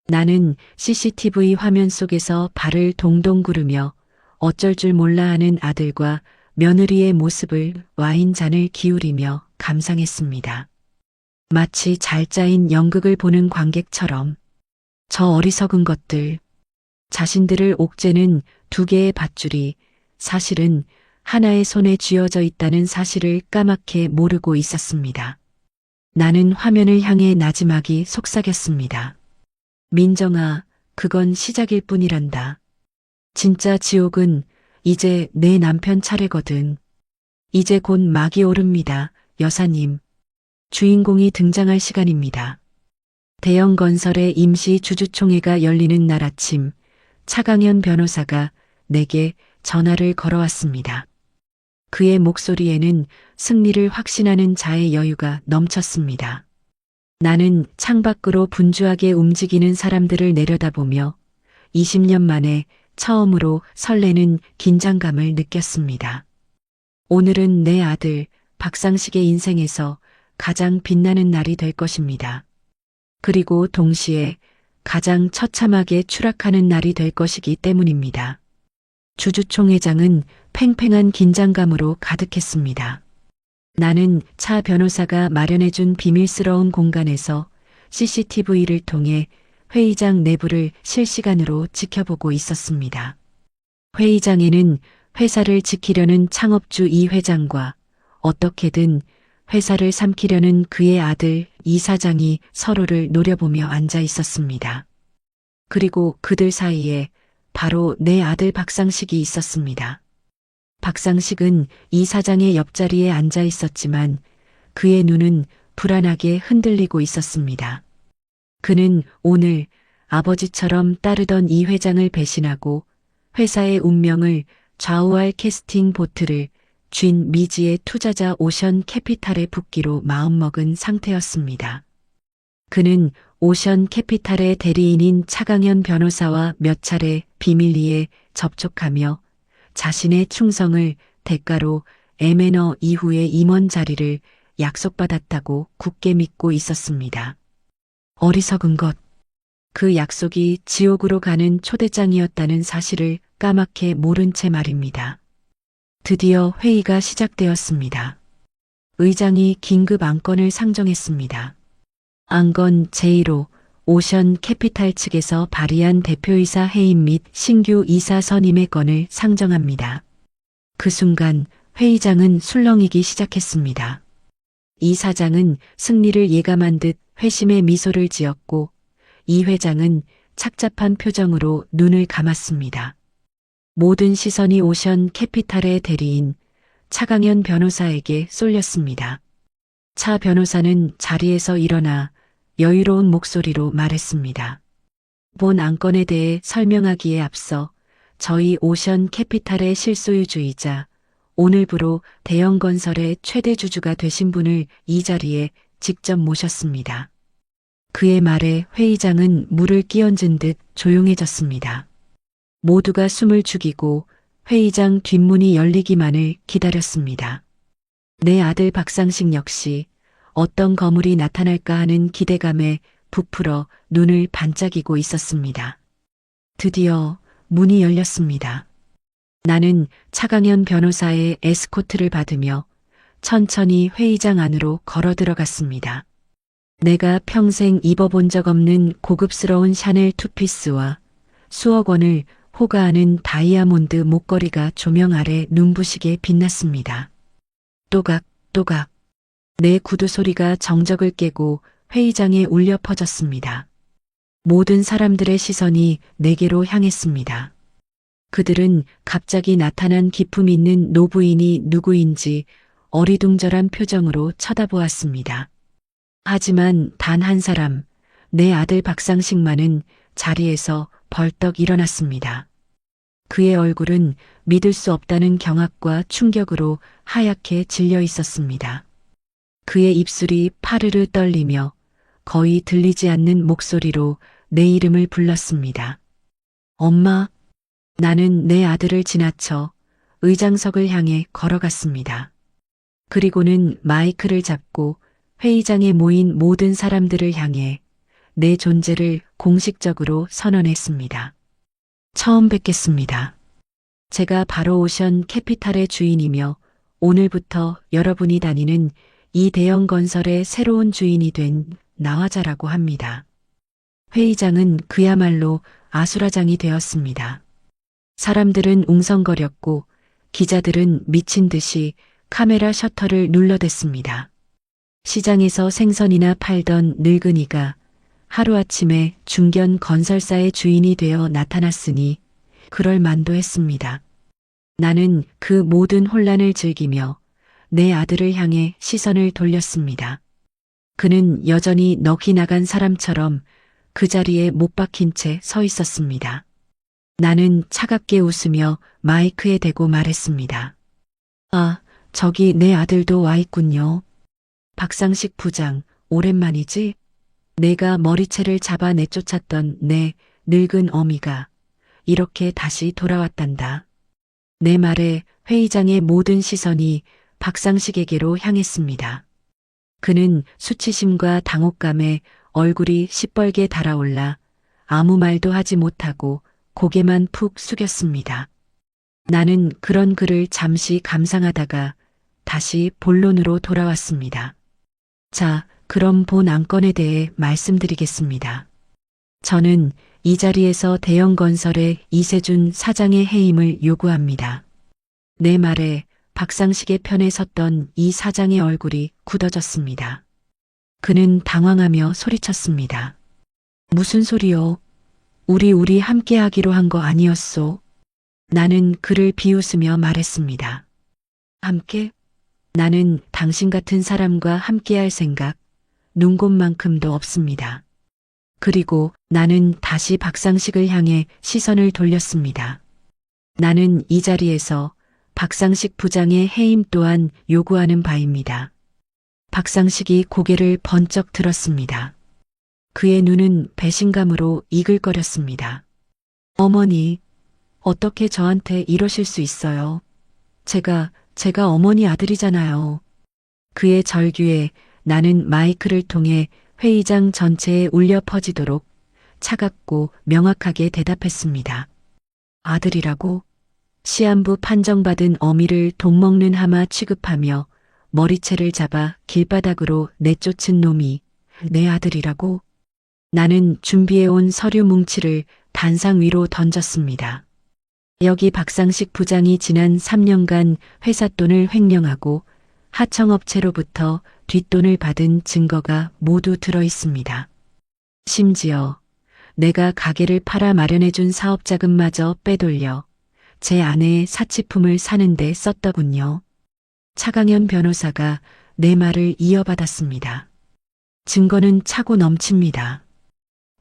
S2: 나는 CCTV 화면 속에서 발을 동동 구르며 어쩔 줄 몰라 하는 아들과 며느리의 모습을 와인잔을 기울이며 감상했습니다. 마치 잘 짜인 연극을 보는 관객처럼 저 어리석은 것들, 자신들을 옥죄는 2개의 밧줄이 사실은 하나의 손에 쥐어져 있다는 사실을 까맣게 모르고 있었습니다. 나는 화면을 향해 나지막이 속삭였습니다. 민정아, 그건 시작일 뿐이란다. 진짜 지옥은 이제 내 남편 차례거든. 이제 곧 막이 오릅니다, 여사님. 주인공이 등장할 시간입니다. 대형 건설의 임시 주주총회가 열리는 날 아침, 차강현 변호사가 내게 전화를 걸어왔습니다. 그의 목소리에는 승리를 확신하는 자의 여유가 넘쳤습니다. 나는 창밖으로 분주하게 움직이는 사람들을 내려다보며 20년 만에 처음으로 설레는 긴장감을 느꼈습니다. 오늘은 내 아들 박상식의 인생에서 가장 빛나는 날이 될 것입니다. 그리고 동시에 가장 처참하게 추락하는 날이 될 것이기 때문입니다. 주주총회장은 팽팽한 긴장감으로 가득했습니다. 나는 차 변호사가 마련해준 비밀스러운 공간에서 CCTV를 통해 회의장 내부를 실시간으로 지켜보고 있었습니다. 회의장에는 회사를 지키려는 창업주 이 회장과 어떻게든 회사를 삼키려는 그의 아들 이 사장이 서로를 노려보며 앉아 있었습니다. 그리고 그들 사이에 바로 내 아들 박상식이 있었습니다. 박상식은 이 사장의 옆자리에 앉아 있었지만 그의 눈은 불안하게 흔들리고 있었습니다. 그는 오늘 아버지처럼 따르던 이 회장을 배신하고 회사의 운명을 좌우할 캐스팅 보트를 쥔 미지의 투자자 오션 캐피탈에 붙기로 마음먹은 상태였습니다. 그는 오션 캐피탈의 대리인인 차강현 변호사와 몇 차례 비밀리에 접촉하며 자신의 충성을 대가로 M&A 이후의 임원 자리를 약속받았다고 굳게 믿고 있었습니다. 어리석은 것. 그 약속이 지옥으로 가는 초대장이었다는 사실을 까맣게 모른 채 말입니다. 드디어 회의가 시작되었습니다. 의장이 긴급 안건을 상정했습니다. 안건 제1호 오션 캐피탈 측에서 발의한 대표이사 해임 및 신규 이사 선임의 건을 상정합니다. 그 순간 회의장은 술렁이기 시작했습니다. 이 사장은 승리를 예감한 듯 회심의 미소를 지었고 이 회장은 착잡한 표정으로 눈을 감았습니다. 모든 시선이 오션 캐피탈의 대리인 차강현 변호사에게 쏠렸습니다. 차 변호사는 자리에서 일어나 여유로운 목소리로 말했습니다. 본 안건에 대해 설명하기에 앞서 저희 오션 캐피탈의 실소유주이자 오늘부로 대형 건설의 최대 주주가 되신 분을 이 자리에 직접 모셨습니다. 그의 말에 회의장은 물을 끼얹은 듯 조용해졌습니다. 모두가 숨을 죽이고 회의장 뒷문이 열리기만을 기다렸습니다. 내 아들 박상식 역시 어떤 거물이 나타날까 하는 기대감에 부풀어 눈을 반짝이고 있었습니다. 드디어 문이 열렸습니다. 나는 차강현 변호사의 에스코트를 받으며 천천히 회의장 안으로 걸어 들어갔습니다. 내가 평생 입어본 적 없는 고급스러운 샤넬 투피스와 수억 원을 호가하는 다이아몬드 목걸이가 조명 아래 눈부시게 빛났습니다. 또각또각 내 구두 소리가 정적을 깨고 회의장에 울려 퍼졌습니다. 모든 사람들의 시선이 내게로 향했습니다. 그들은 갑자기 나타난 기품 있는 노부인이 누구인지 어리둥절한 표정으로 쳐다보았습니다. 하지만 단 한 사람, 내 아들 박상식만은 자리에서 벌떡 일어났습니다. 그의 얼굴은 믿을 수 없다는 경악과 충격으로 하얗게 질려 있었습니다. 그의 입술이 파르르 떨리며 거의 들리지 않는 목소리로 내 이름을 불렀습니다. 엄마. 나는 내 아들을 지나쳐 의장석을 향해 걸어갔습니다. 그리고는 마이크를 잡고 회의장에 모인 모든 사람들을 향해 내 존재를 공식적으로 선언했습니다. 처음 뵙겠습니다. 제가 바로 오션 캐피탈의 주인이며 오늘부터 여러분이 다니는 이 대형 건설의 새로운 주인이 된 나화자라고 합니다. 회의장은 그야말로 아수라장이 되었습니다. 사람들은 웅성거렸고 기자들은 미친 듯이 카메라 셔터를 눌러댔습니다. 시장에서 생선이나 팔던 늙은이가 하루아침에 중견 건설사의 주인이 되어 나타났으니 그럴 만도 했습니다. 나는 그 모든 혼란을 즐기며 내 아들을 향해 시선을 돌렸습니다. 그는 여전히 넋이 나간 사람처럼 그 자리에 못 박힌 채 서 있었습니다. 나는 차갑게 웃으며 마이크에 대고 말했습니다. 아, 저기 내 아들도 와 있군요. 박상식 부장, 오랜만이지? 내가 머리채를 잡아 내쫓았던 내 늙은 어미가 이렇게 다시 돌아왔단다. 내 말에 회의장의 모든 시선이 박상식에게로 향했습니다. 그는 수치심과 당혹감에 얼굴이 시뻘게 달아올라 아무 말도 하지 못하고 고개만 푹 숙였습니다. 나는 그런 그를 잠시 감상하다가 다시 본론으로 돌아왔습니다. 자, 그럼 본 안건에 대해 말씀드리겠습니다. 저는 이 자리에서 대형건설의 이세준 사장의 해임을 요구합니다. 내 말에 박상식의 편에 섰던 이 사장의 얼굴이 굳어졌습니다. 그는 당황하며 소리쳤습니다. 무슨 소리요? 우리 함께 하기로 한 거 아니었소? 나는 그를 비웃으며 말했습니다. 함께? 나는 당신 같은 사람과 함께할 생각, 눈곱만큼도 없습니다. 그리고 나는 다시 박상식을 향해 시선을 돌렸습니다. 나는 이 자리에서 박상식 부장의 해임 또한 요구하는 바입니다. 박상식이 고개를 번쩍 들었습니다. 그의 눈은 배신감으로 이글거렸습니다. 어머니, 어떻게 저한테 이러실 수 있어요? 제가 어머니 아들이잖아요. 그의 절규에 나는 마이크를 통해 회의장 전체에 울려 퍼지도록 차갑고 명확하게 대답했습니다. 아들이라고? 시한부 판정받은 어미를 독먹는 하마 취급하며 머리채를 잡아 길바닥으로 내쫓은 놈이 내 아들이라고? 나는 준비해온 서류 뭉치를 단상 위로 던졌습니다. 여기 박상식 부장이 지난 3년간 회사 돈을 횡령하고 하청업체로부터 뒷돈을 받은 증거가 모두 들어 있습니다. 심지어 내가 가게를 팔아 마련해준 사업자금마저 빼돌려 제 아내의 사치품을 사는데 썼더군요. 차강현 변호사가 내 말을 이어받았습니다. 증거는 차고 넘칩니다.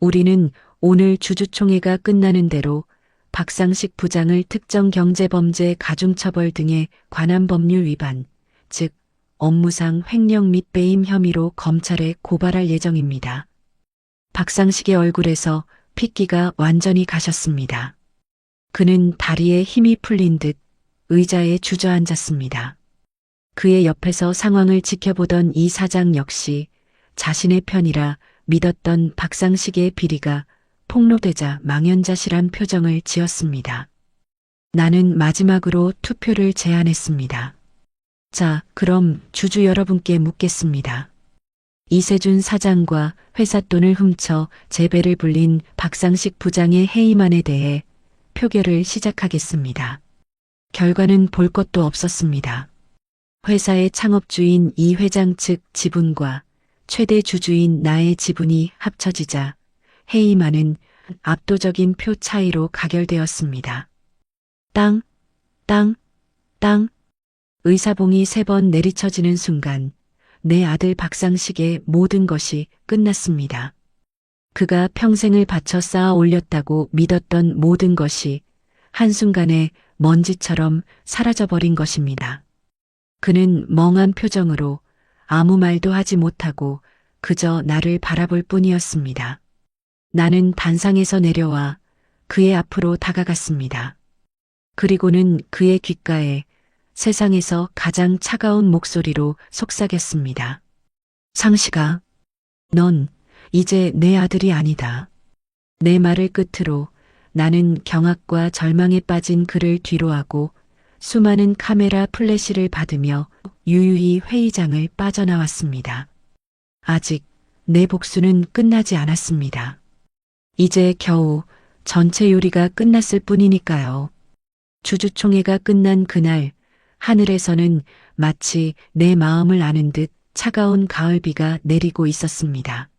S2: 우리는 오늘 주주총회가 끝나는 대로 박상식 부장을 특정 경제범죄 가중처벌 등에 관한 법률 위반, 즉 업무상 횡령 및 배임 혐의로 검찰에 고발할 예정입니다. 박상식의 얼굴에서 핏기가 완전히 가셨습니다. 그는 다리에 힘이 풀린 듯 의자에 주저앉았습니다. 그의 옆에서 상황을 지켜보던 이 사장 역시 자신의 편이라 믿었던 박상식의 비리가 폭로되자 망연자실한 표정을 지었습니다. 나는 마지막으로 투표를 제안했습니다. 자, 그럼 주주 여러분께 묻겠습니다. 이세준 사장과 회사 돈을 훔쳐 재배를 불린 박상식 부장의 해임안에 대해 표결을 시작하겠습니다. 결과는 볼 것도 없었습니다. 회사의 창업주인 이 회장 측 지분과 최대 주주인 나의 지분이 합쳐지자 해임안은 압도적인 표 차이로 가결되었습니다. 땅, 땅, 땅. 의사봉이 3번 내리쳐지는 순간 내 아들 박상식의 모든 것이 끝났습니다. 그가 평생을 바쳐 쌓아 올렸다고 믿었던 모든 것이 한순간에 먼지처럼 사라져버린 것입니다. 그는 멍한 표정으로 아무 말도 하지 못하고 그저 나를 바라볼 뿐이었습니다. 나는 단상에서 내려와 그의 앞으로 다가갔습니다. 그리고는 그의 귓가에 세상에서 가장 차가운 목소리로 속삭였습니다. 상식아, 넌 이제 내 아들이 아니다. 내 말을 끝으로 나는 경악과 절망에 빠진 그를 뒤로하고 수많은 카메라 플래시를 받으며 유유히 회의장을 빠져나왔습니다. 아직 내 복수는 끝나지 않았습니다. 이제 겨우 전체 요리가 끝났을 뿐이니까요. 주주총회가 끝난 그날 하늘에서는 마치 내 마음을 아는 듯 차가운 가을비가 내리고 있었습니다.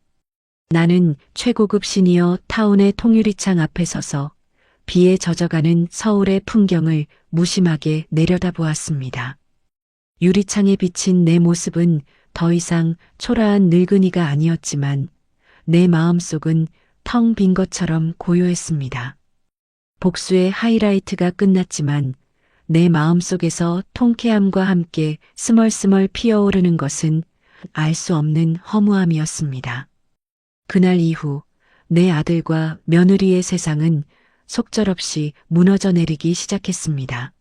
S2: 나는 최고급 시니어 타운의 통유리창 앞에 서서 비에 젖어가는 서울의 풍경을 무심하게 내려다보았습니다. 유리창에 비친 내 모습은 더 이상 초라한 늙은이가 아니었지만 내 마음속은 텅 빈 것처럼 고요했습니다. 복수의 하이라이트가 끝났지만 내 마음속에서 통쾌함과 함께 스멀스멀 피어오르는 것은 알 수 없는 허무함이었습니다. 그날 이후 내 아들과 며느리의 세상은 속절없이 무너져 내리기 시작했습니다.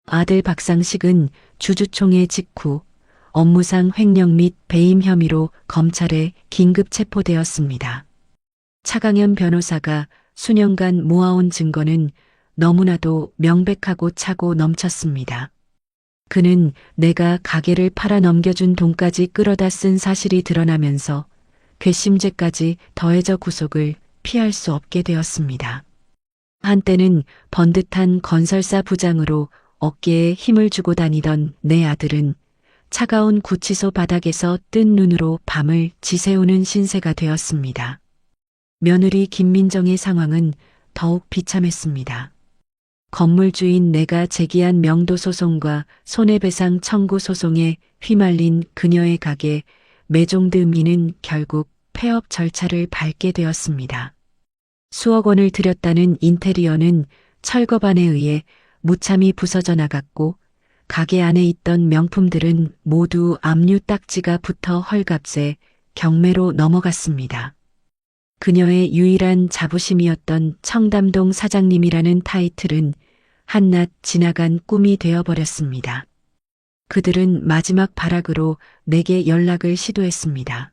S2: 아들 박상식은 주주총회 직후 업무상 횡령 및 배임 혐의로 검찰에 긴급 체포되었습니다. 차강현 변호사가 수년간 모아온 증거는 너무나도 명백하고 차고 넘쳤습니다. 그는 내가 가게를 팔아 넘겨준 돈까지 끌어다 쓴 사실이 드러나면서 괘씸죄까지 더해져 구속을 피할 수 없게 되었습니다. 한때는 번듯한 건설사 부장으로 어깨에 힘을 주고 다니던 내 아들은 차가운 구치소 바닥에서 뜬 눈으로 밤을 지새우는 신세가 되었습니다. 며느리 김민정의 상황은 더욱 비참했습니다. 건물주인 내가 제기한 명도소송과 손해배상 청구 소송에 휘말린 그녀의 가게 매종드미는 결국 폐업 절차를 밟게 되었습니다. 수억 원을 들였다는 인테리어는 철거반에 의해 무참히 부서져 나갔고 가게 안에 있던 명품들은 모두 압류 딱지가 붙어 헐값에 경매로 넘어갔습니다. 그녀의 유일한 자부심이었던 청담동 사장님이라는 타이틀은 한낱 지나간 꿈이 되어버렸습니다. 그들은 마지막 발악으로 내게 연락을 시도했습니다.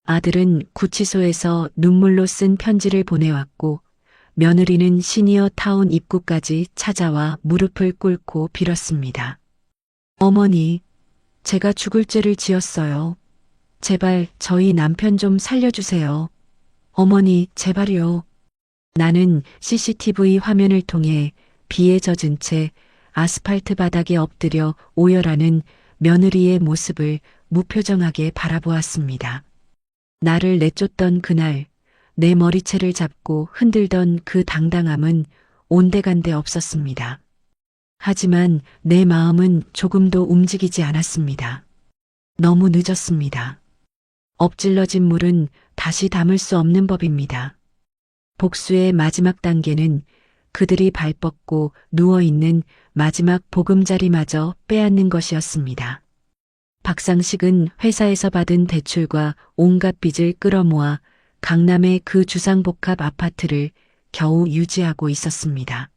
S2: 아들은 구치소에서 눈물로 쓴 편지를 보내왔고 며느리는 시니어 타운 입구까지 찾아와 무릎을 꿇고 빌었습니다. 어머니, 제가 죽을 죄를 지었어요. 제발 저희 남편 좀 살려주세요. 어머니, 제발요. 나는 CCTV 화면을 통해 비에 젖은 채 아스팔트 바닥에 엎드려 오열하는 며느리의 모습을 무표정하게 바라보았습니다. 나를 내쫓던 그날 내 머리채를 잡고 흔들던 그 당당함은 온데간데 없었습니다. 하지만 내 마음은 조금도 움직이지 않았습니다. 너무 늦었습니다. 엎질러진 물은 다시 담을 수 없는 법입니다. 복수의 마지막 단계는 그들이 발 뻗고 누워있는 마지막 보금자리마저 빼앗는 것이었습니다. 박상식은 회사에서 받은 대출과 온갖 빚을 끌어모아 강남의 그 주상복합 아파트를 겨우 유지하고 있었습니다.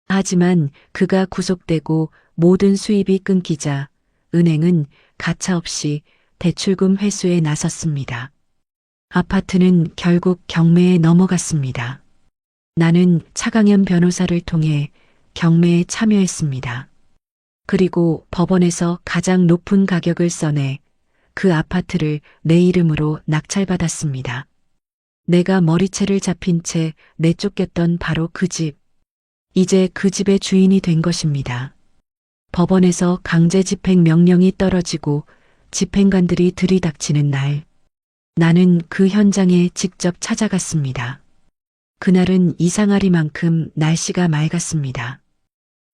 S2: 하지만 그가 구속되고 모든 수입이 끊기자 은행은 가차없이 대출금 회수에 나섰습니다. 아파트는 결국 경매에 넘어갔습니다. 나는 차강현 변호사를 통해 경매에 참여했습니다. 그리고 법원에서 가장 높은 가격을 써내 그 아파트를 내 이름으로 낙찰받았습니다. 내가 머리채를 잡힌 채 내쫓겼던 바로 그 집. 이제 그 집의 주인이 된 것입니다. 법원에서 강제 집행 명령이 떨어지고 집행관들이 들이닥치는 날, 나는 그 현장에 직접 찾아갔습니다. 그날은 이상하리만큼 날씨가 맑았습니다.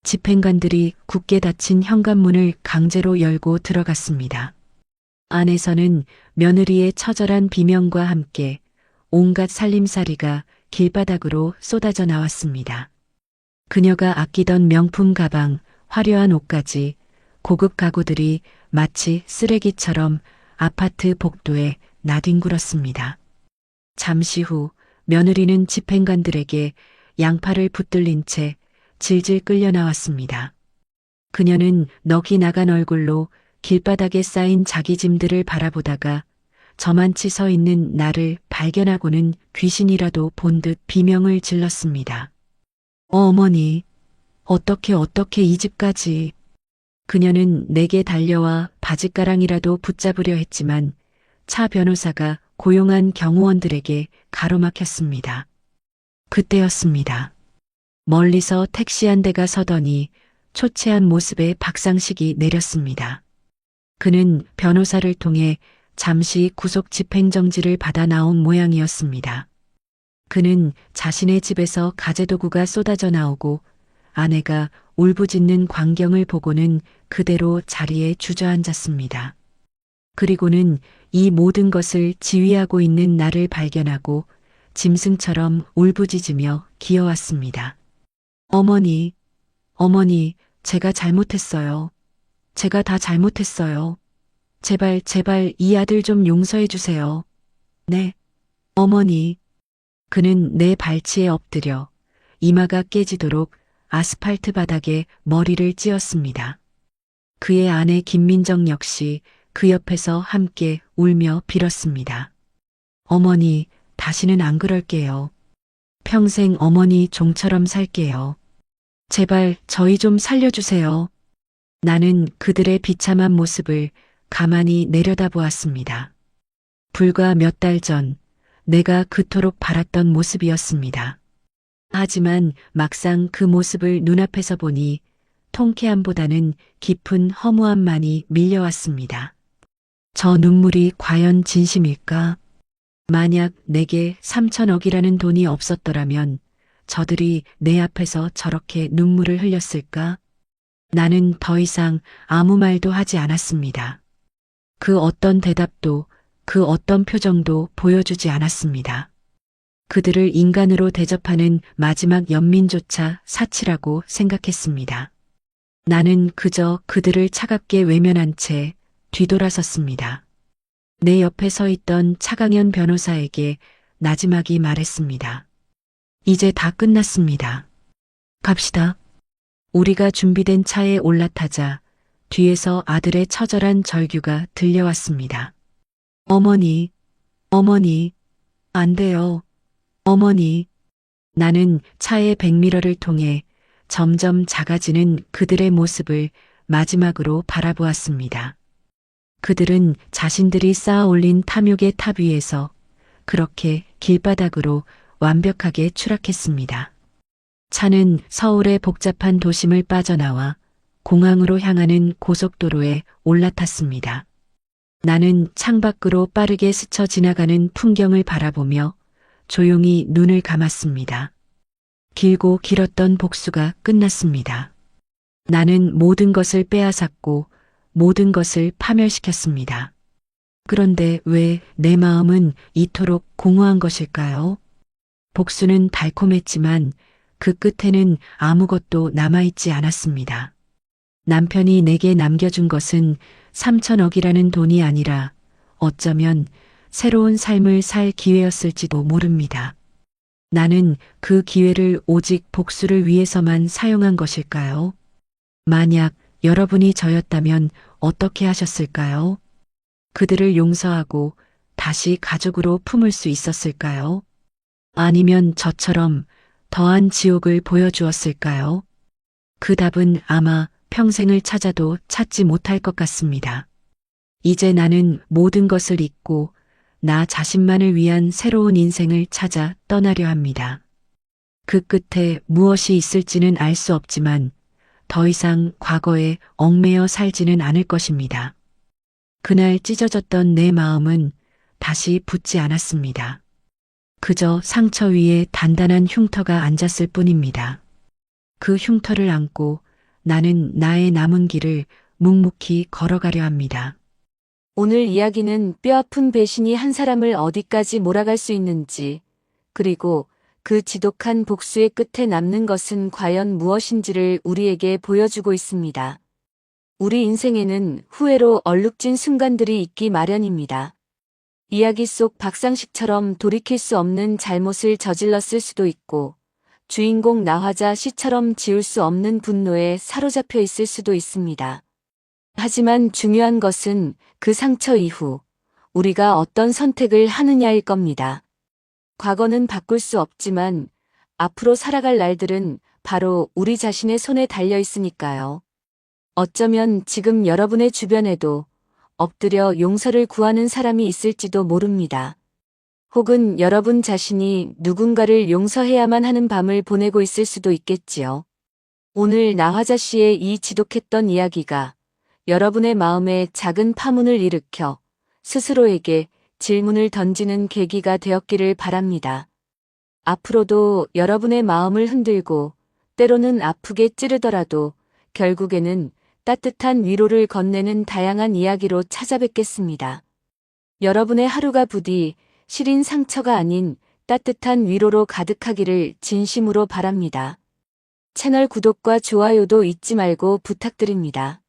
S2: 집행관들이 굳게 닫힌 현관문을 강제로 열고 들어갔습니다. 안에서는 며느리의 처절한 비명과 함께 온갖 살림살이가 길바닥으로 쏟아져 나왔습니다. 그녀가 아끼던 명품 가방, 화려한 옷까지 고급 가구들이 마치 쓰레기처럼 아파트 복도에 나뒹굴었습니다. 잠시 후 며느리는 집행관들에게 양팔을 붙들린 채 질질 끌려 나왔습니다. 그녀는 넋이 나간 얼굴로 길바닥에 쌓인 자기 짐들을 바라보다가 저만치 서 있는 나를 발견하고는 귀신이라도 본 듯 비명을 질렀습니다. 어머니, 어떻게 이 집까지. 그녀는 내게 달려와 바짓가랑이라도 붙잡으려 했지만 차 변호사가 고용한 경호원들에게 가로막혔습니다. 그때였습니다. 멀리서 택시 한 대가 서더니 초췌한 모습의 박상식이 내렸습니다. 그는 변호사를 통해 잠시 구속 집행정지를 받아 나온 모양이었습니다. 그는 자신의 집에서 가재도구가 쏟아져 나오고 아내가 울부짖는 광경을 보고는 그대로 자리에 주저앉았습니다. 그리고는 이 모든 것을 지휘하고 있는 나를 발견하고 짐승처럼 울부짖으며 기어왔습니다. 어머니, 어머니, 제가 잘못했어요. 제가 다 잘못했어요. 제발, 제발 이 아들 좀 용서해 주세요. 네, 어머니. 그는 내 발치에 엎드려 이마가 깨지도록 아스팔트 바닥에 머리를 찧었습니다. 그의 아내 김민정 역시 그 옆에서 함께 울며 빌었습니다. 어머니, 다시는 안 그럴게요. 평생 어머니 종처럼 살게요. 제발 저희 좀 살려주세요. 나는 그들의 비참한 모습을 가만히 내려다보았습니다. 불과 몇 달 전 내가 그토록 바랐던 모습이었습니다. 하지만 막상 그 모습을 눈앞에서 보니 통쾌함보다는 깊은 허무함만이 밀려왔습니다. 저 눈물이 과연 진심일까? 만약 내게 3천억이라는 돈이 없었더라면 저들이 내 앞에서 저렇게 눈물을 흘렸을까? 나는 더 이상 아무 말도 하지 않았습니다. 그 어떤 대답도 그 어떤 표정도 보여주지 않았습니다. 그들을 인간으로 대접하는 마지막 연민조차 사치라고 생각했습니다. 나는 그저 그들을 차갑게 외면한 채 뒤돌아섰습니다. 내 옆에 서 있던 차강현 변호사에게 나지막이 말했습니다. 이제 다 끝났습니다. 갑시다. 우리가 준비된 차에 올라타자 뒤에서 아들의 처절한 절규가 들려왔습니다. 어머니, 어머니, 안 돼요. 어머니. 나는 차의 백미러를 통해 점점 작아지는 그들의 모습을 마지막으로 바라보았습니다. 그들은 자신들이 쌓아 올린 탐욕의 탑 위에서 그렇게 길바닥으로 완벽하게 추락했습니다. 차는 서울의 복잡한 도심을 빠져나와 공항으로 향하는 고속도로에 올라탔습니다. 나는 창밖으로 빠르게 스쳐 지나가는 풍경을 바라보며 조용히 눈을 감았습니다. 길고 길었던 복수가 끝났습니다. 나는 모든 것을 빼앗았고 모든 것을 파멸시켰습니다. 그런데 왜 내 마음은 이토록 공허한 것일까요? 복수는 달콤했지만 그 끝에는 아무것도 남아있지 않았습니다. 남편이 내게 남겨준 것은 3천억이라는 돈이 아니라 어쩌면 새로운 삶을 살 기회였을지도 모릅니다. 나는 그 기회를 오직 복수를 위해서만 사용한 것일까요? 만약 여러분이 저였다면 어떻게 하셨을까요? 그들을 용서하고 다시 가족으로 품을 수 있었을까요? 아니면 저처럼 더한 지옥을 보여주었을까요? 그 답은 아마 평생을 찾아도 찾지 못할 것 같습니다. 이제 나는 모든 것을 잊고 나 자신만을 위한 새로운 인생을 찾아 떠나려 합니다. 그 끝에 무엇이 있을지는 알 수 없지만 더 이상 과거에 얽매여 살지는 않을 것입니다. 그날 찢어졌던 내 마음은 다시 붙지 않았습니다. 그저 상처 위에 단단한 흉터가 앉았을 뿐입니다. 그 흉터를 안고 나는 나의 남은 길을 묵묵히 걸어가려 합니다.
S4: 오늘 이야기는 뼈아픈 배신이 한 사람을 어디까지 몰아갈 수 있는지, 그리고 그 지독한 복수의 끝에 남는 것은 과연 무엇인지를 우리에게 보여주고 있습니다. 우리 인생에는 후회로 얼룩진 순간들이 있기 마련입니다. 이야기 속 박상식처럼 돌이킬 수 없는 잘못을 저질렀을 수도 있고, 주인공 나화자 씨처럼 지울 수 없는 분노에 사로잡혀 있을 수도 있습니다. 하지만 중요한 것은 그 상처 이후 우리가 어떤 선택을 하느냐일 겁니다. 과거는 바꿀 수 없지만 앞으로 살아갈 날들은 바로 우리 자신의 손에 달려 있으니까요. 어쩌면 지금 여러분의 주변에도 엎드려 용서를 구하는 사람이 있을지도 모릅니다. 혹은 여러분 자신이 누군가를 용서해야만 하는 밤을 보내고 있을 수도 있겠지요. 오늘 나화자 씨의 이 지독했던 이야기가 여러분의 마음에 작은 파문을 일으켜 스스로에게 질문을 던지는 계기가 되었기를 바랍니다. 앞으로도 여러분의 마음을 흔들고 때로는 아프게 찌르더라도 결국에는 따뜻한 위로를 건네는 다양한 이야기로 찾아뵙겠습니다. 여러분의 하루가 부디 시린 상처가 아닌 따뜻한 위로로 가득하기를 진심으로 바랍니다. 채널 구독과 좋아요도 잊지 말고 부탁드립니다.